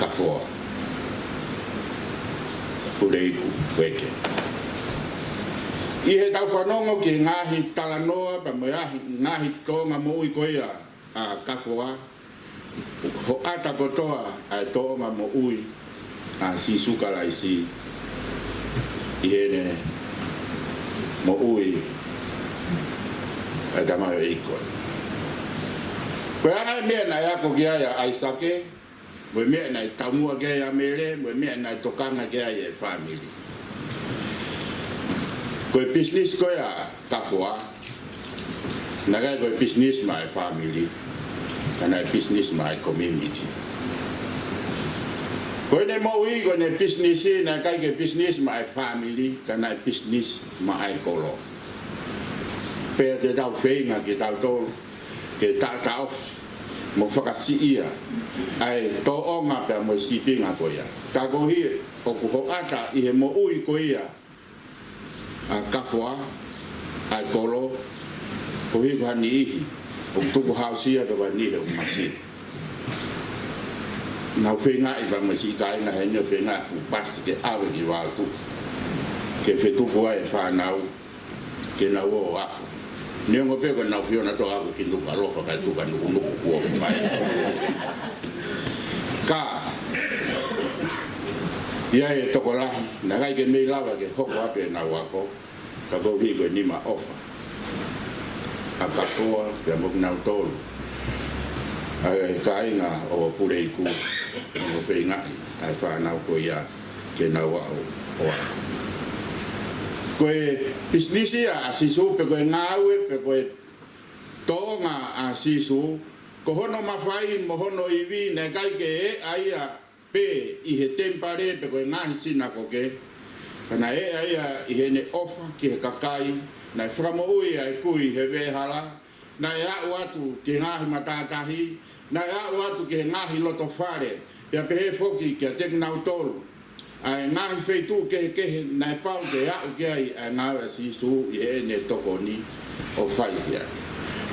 S8: kafoa puleiku weke I he tau whanongo ki ngahi talanoa pa mo ngahi tonga mo ui koia a kafoa ho ata kotoa a tonga mo ui a si sukala isi I hene mo ui a tamayo ikoi koe anga mea na yako ki aia aisake mo mea na tamua ke ya mere mo mea na tokanga ke aia family koe business koe a kafoa nagai koe business my family kana business my community koe ne mo ui koe ne business na kai ke business my family kana business my kolo pe te tau whenga ki tau tolu ke tau mo whakasi ia ai tō onga pia mo sipinga ko ia ka kohi o kuho ata I he mo ui ko ia a kafoa ai kolo kohi ko hani ihi o tuku hausia to ka nihe o masi nau whenga I pa masi ka inga he nio whenga fu pasi ke awe ki wātu ke whetupu ai whanau ke na o ako Nio ngope ko na fiona to ako ki luka lofa kai tuka nuku kuofu mai. Ka ia e toko lahi na kai ke mei lava ke hoko ape na wako ka ko hi ko nima ofa. A katoa pe mo na tolu. Ai ka inga o pure iku o feinga ai fa na ko ia ke na wa o koe business a sisu pe koe ngawe pe koe tonga a sisu ko hono mawhai mo hono iwi ne kai ke e aia pe I he tempare pe koe ngahi sina ko ke kana e aia I he ne ofa ki he kakai na whakamo ui ai kui he vehala na e au atu ki ngahi matatahi na e au atu ki he ngahi loto whare pia pe he foki ki a teknau tolu ai ngahi feitu ke na pau ke au ke ai ngawe sisu I he ne toko ni o fai ia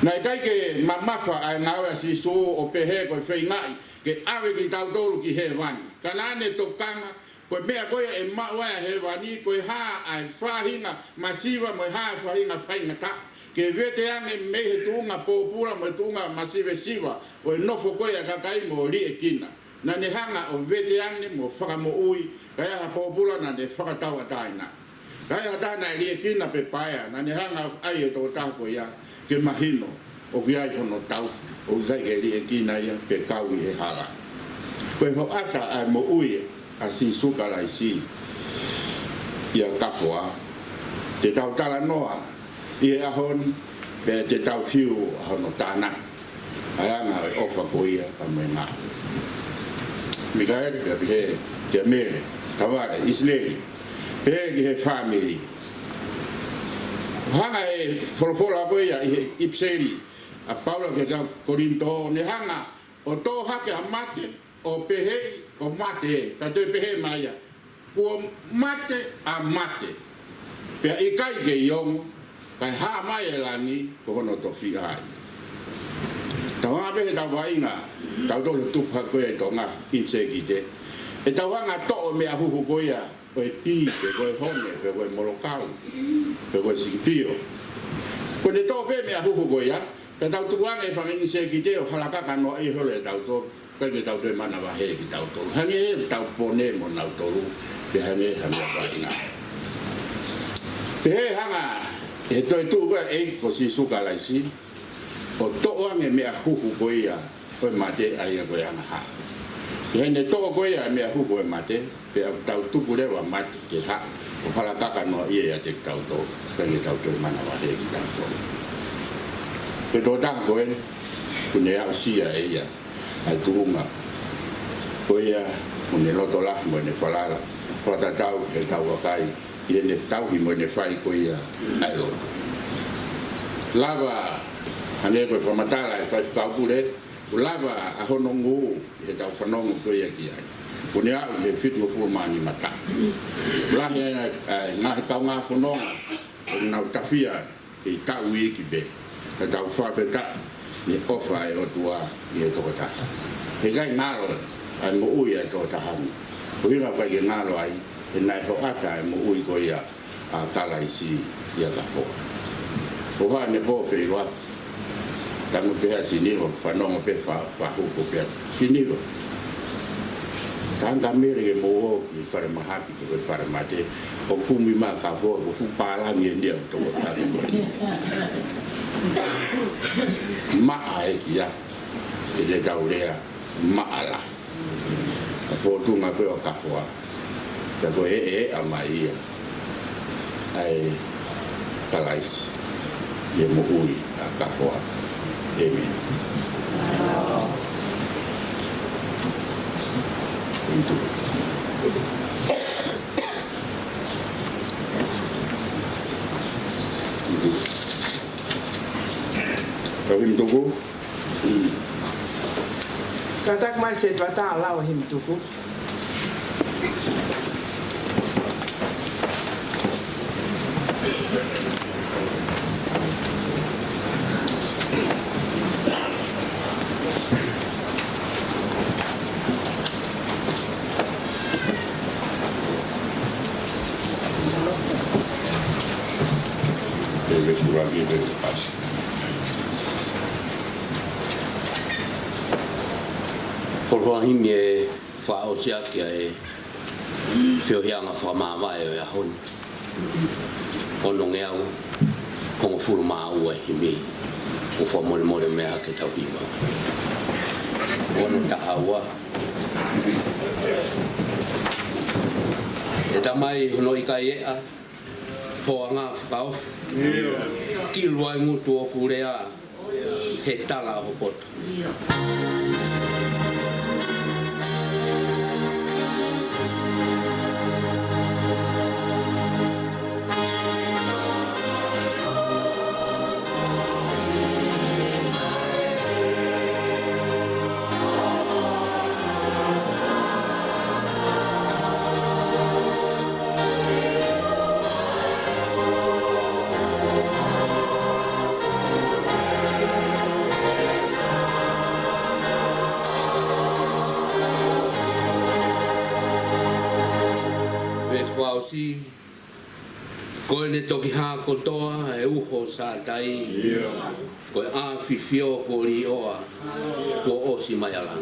S8: na kai ke mamafa ai ngawe sisu o pehe ko fei ngai ke ave ki tau tolu ki he wani kana ne tokanga ko mea ko e mawa he wani ko ha ai fahina masiva mo ha fahina faina ta ke vete ane me he tunga popura mo tunga masive siva o no fo ko ya kakai mo li ekina na ne hanga o vete ane mo whakamo ui kaya ha popula na ne whakatawa taina kaya taina li ekina pe paia na ne hanga ai e tō tāko ia ke mahino o ki ai hono tau o kai ke li ekina ia pe kaui he hala koe ho ata ai mo ui a si sukala I si ia kafoa te tau tala noa I e ahon pe te tau hiu hono tāna ai anga e ofa ko ia pa me ngā Mikael pe he te mere Tawara, Isleli, pegi he family. Hanga e wholofola koe ia I Ipseri, a Paula ke kau Korinto, ne hanga o tō hake a mate, o pehe, o mate, ka tui pehe maia. Ua mate a mate. Pea I kai ke iongo, kai haa mai e lani, ko hono to fi ai. Tawanga pehe tau wainga, tau tōle tupa koe tō ngā inseki te. E tauanga to'o mea huhu koia, koe pi, koe hone, koe molokau, koe sikipio. Ko ne to'o pe mea huhu koia, pe tau tukuanga e whangini se ki te o halakaka no e hole tau tō, kai ke tau tō mana wahe ki tau tō. Hange e tau pone mo nau tōru, pe hange hanga waina. Pe he hanga, e toi tuka e ko si suka laisi, o to'o ange mea huhu koia, koe mate aia koe anga haa. Hene tō koe a mea huko e mate, pe au tau tuku lewa mate ke ha, o halakaka noa ia te tau tō, kange tau tō mana wahe ki tau tō. Pe tō taka koe, kune au sia e ia, ai tuunga, koe ia, kune loto lahi mo ne whalala, whata tau he tau wakai, i ne tau hi mo ne whai koe ia, ai loto. Lava, hane koe whamatala e whai whakaupure, Ulava a hono ngu he tau whanongo koe ki ai. Kone au he whitungo fulmani mata. Ulahi ngahe tau ngā whanonga, o nau tawhia I tau I ki be. Ka tau whawheta, I ofa e o tua I he toko tata. He kai ngāro, ai mo ui ai tō tahani. Ko inga pai ke ngāro ai, e nai ho ata ai mo ui ko ia a talaisi ia ka fo. Ko ha ne po whi watu. Tango pēha siniwa, whanonga pē whahuko pēha. Siniwa. Tanga mere ke mo ki whare mahaki ki koe whare mate. O kumi mā ka fo, ko fu pālangi e ndia toko tani koe. Maa e ki a, e le taurea, maa la. A fōtunga koe o ka foa. Ka koe e a mai ia. Ai talaisi. Ie mo ui a ka foa. Amen. Him tuku.
S4: Katak mai se bata lau him tuku.
S8: Lagi berpas.
S9: Forwahim e whao siakia e whiohianga whamawai o ahon. Ono ngeau, hongo furu maa ua himi, o whamore more mea ke tau hima. Ono taha ua. E tamai hono i kai ea, hoa ngā whakaofu. Kilua i ngutu o kurea, he tala o poto. Si koe ne toki hā kotoa e uho sa tai koe a whiwhio ko li oa ko osi mai ala.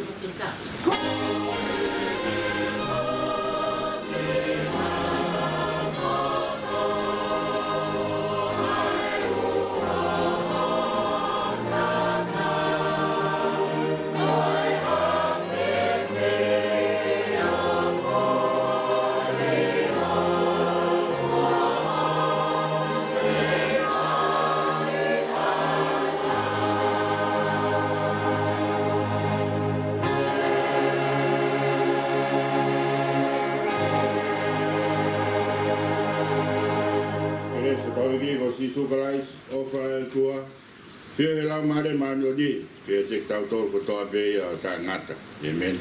S8: Si sukalais ofa tua fio he lau mare mano di fio te tau tō ko toa be a tā ngata. Amen.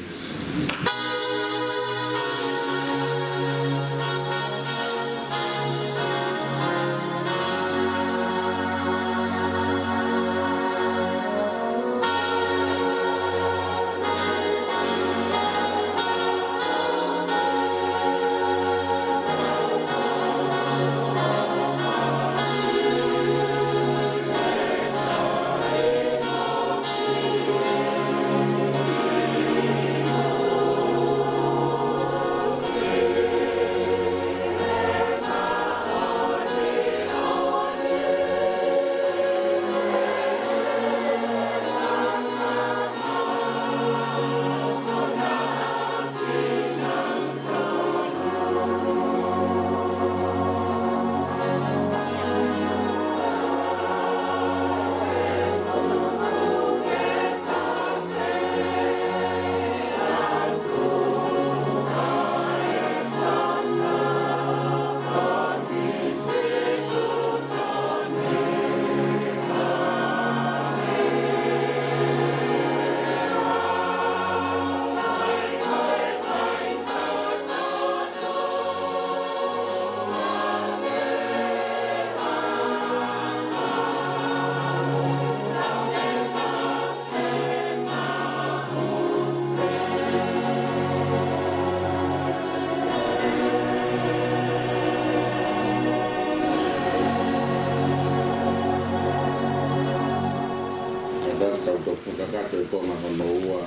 S8: tau tau pukakato e konga hono ua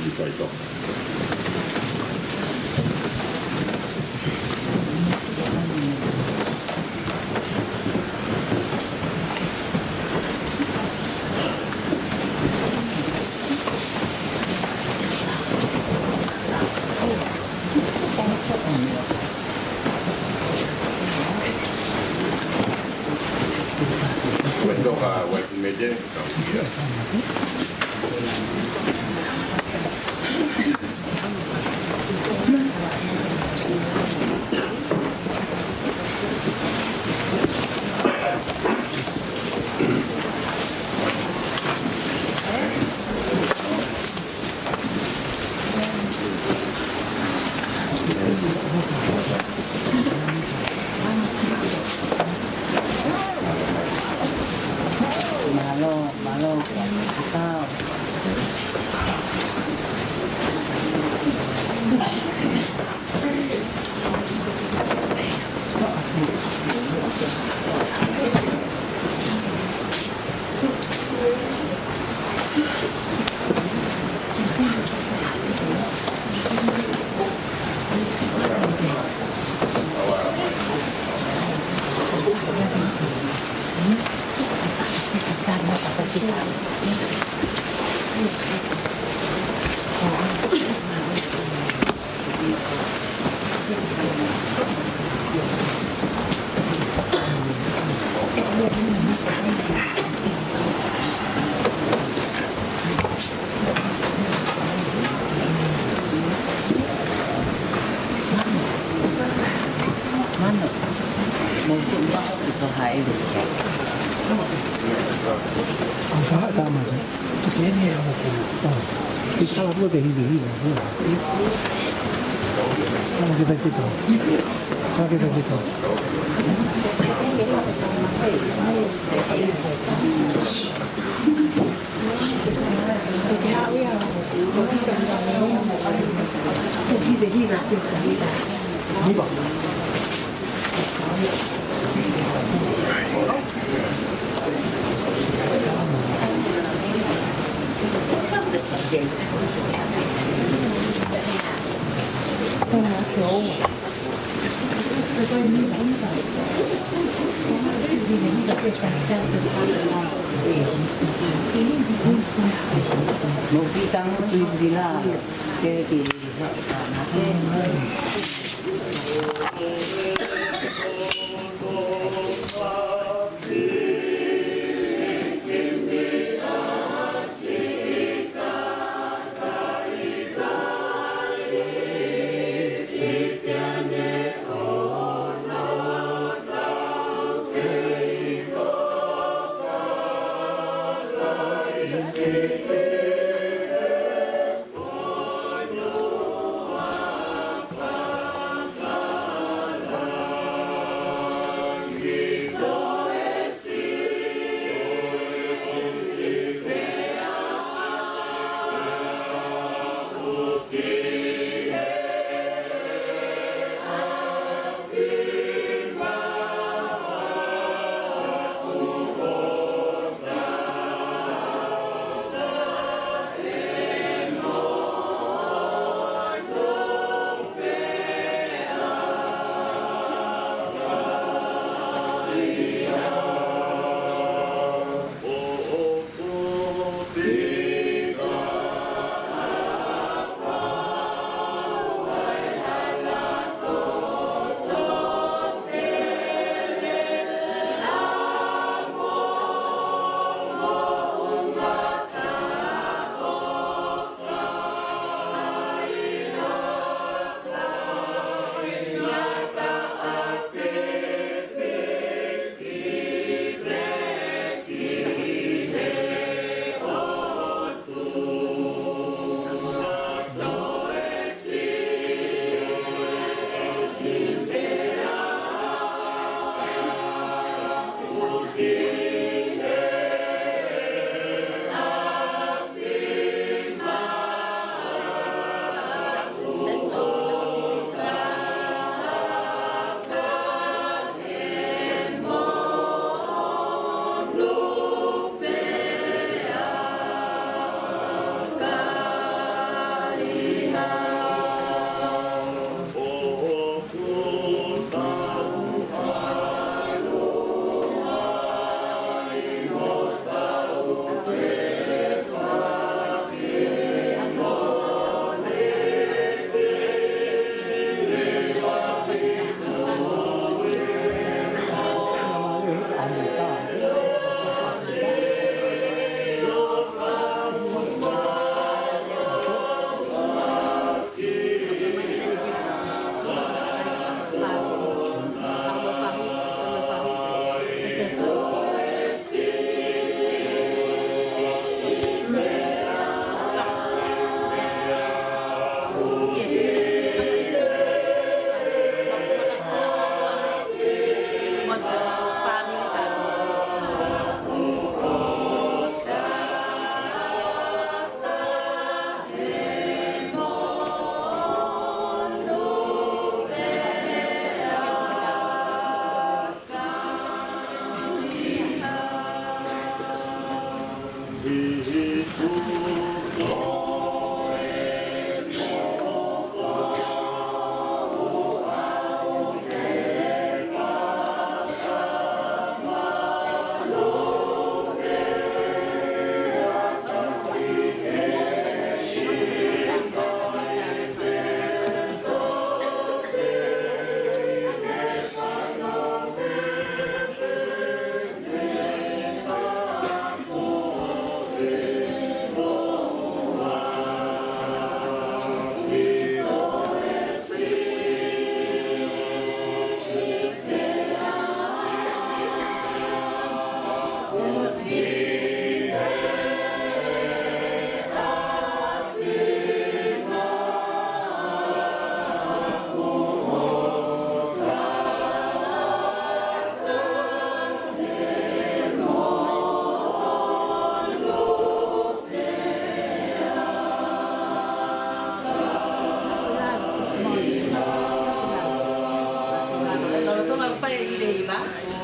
S8: i whai toka.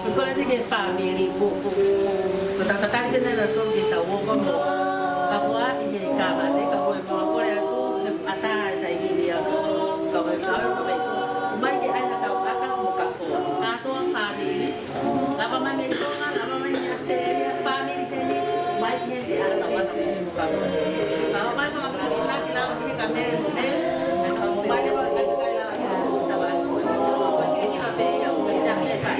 S10: Ko le ke family ko ta ke na to ke ta wo ko mo. Ka fwa ke ka ma de ka ko mo ko le ko ata ta ni ya ko ka ba ka ko be. Mai ke ai ta ata mo ka fo. Ka to family. La ba mai ko na la ba mai ya seria family ke ni mai ke se ala wa ta mo ka. La ba ko na ke la ke ka me me. Mai ba ka ka ya ta ba. Ko ke ni ba be ya ko ta ke fa.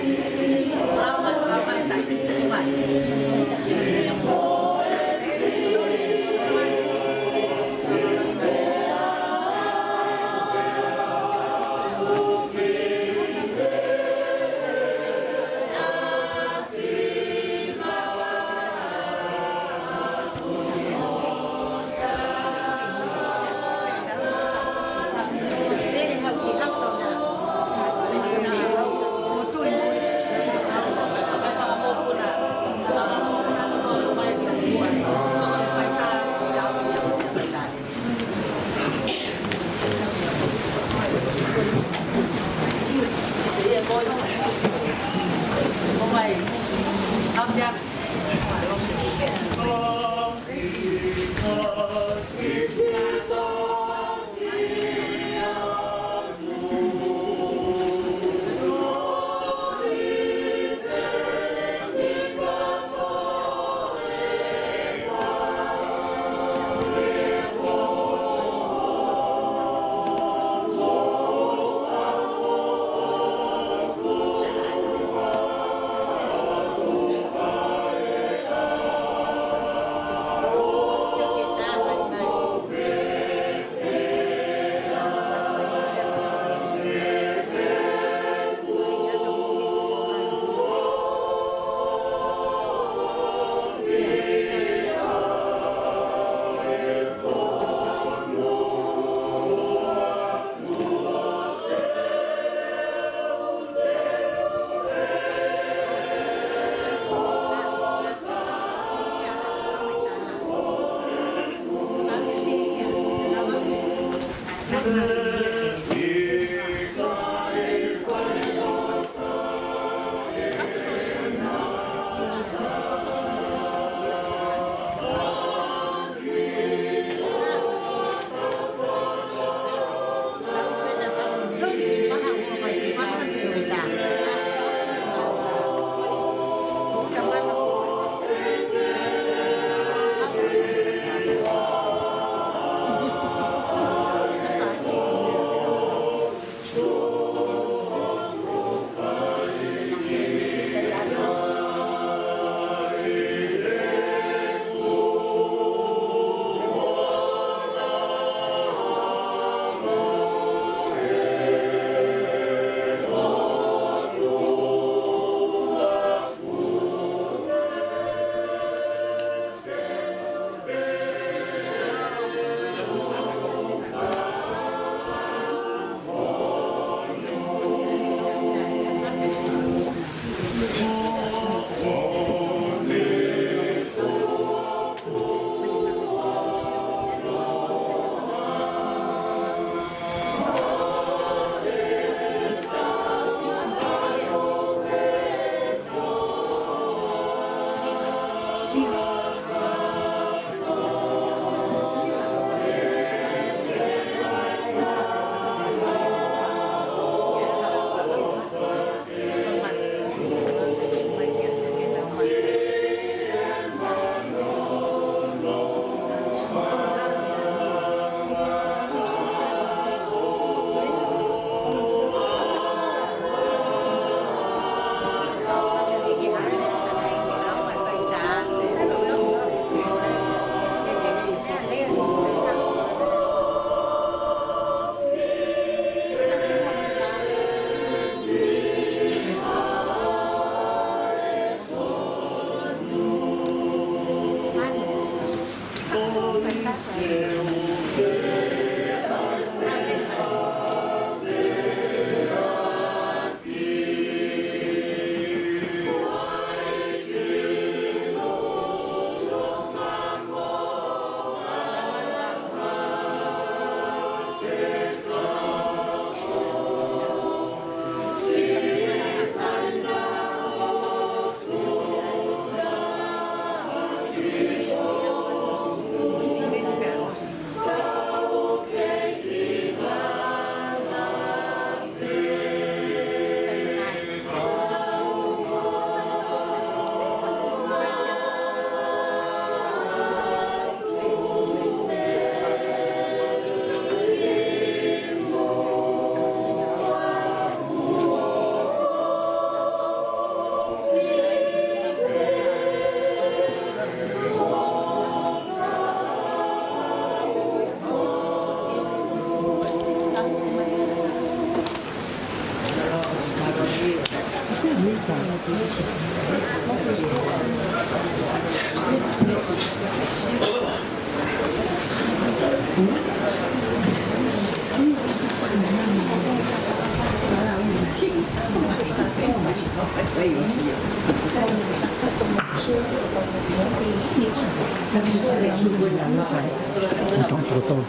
S1: Então,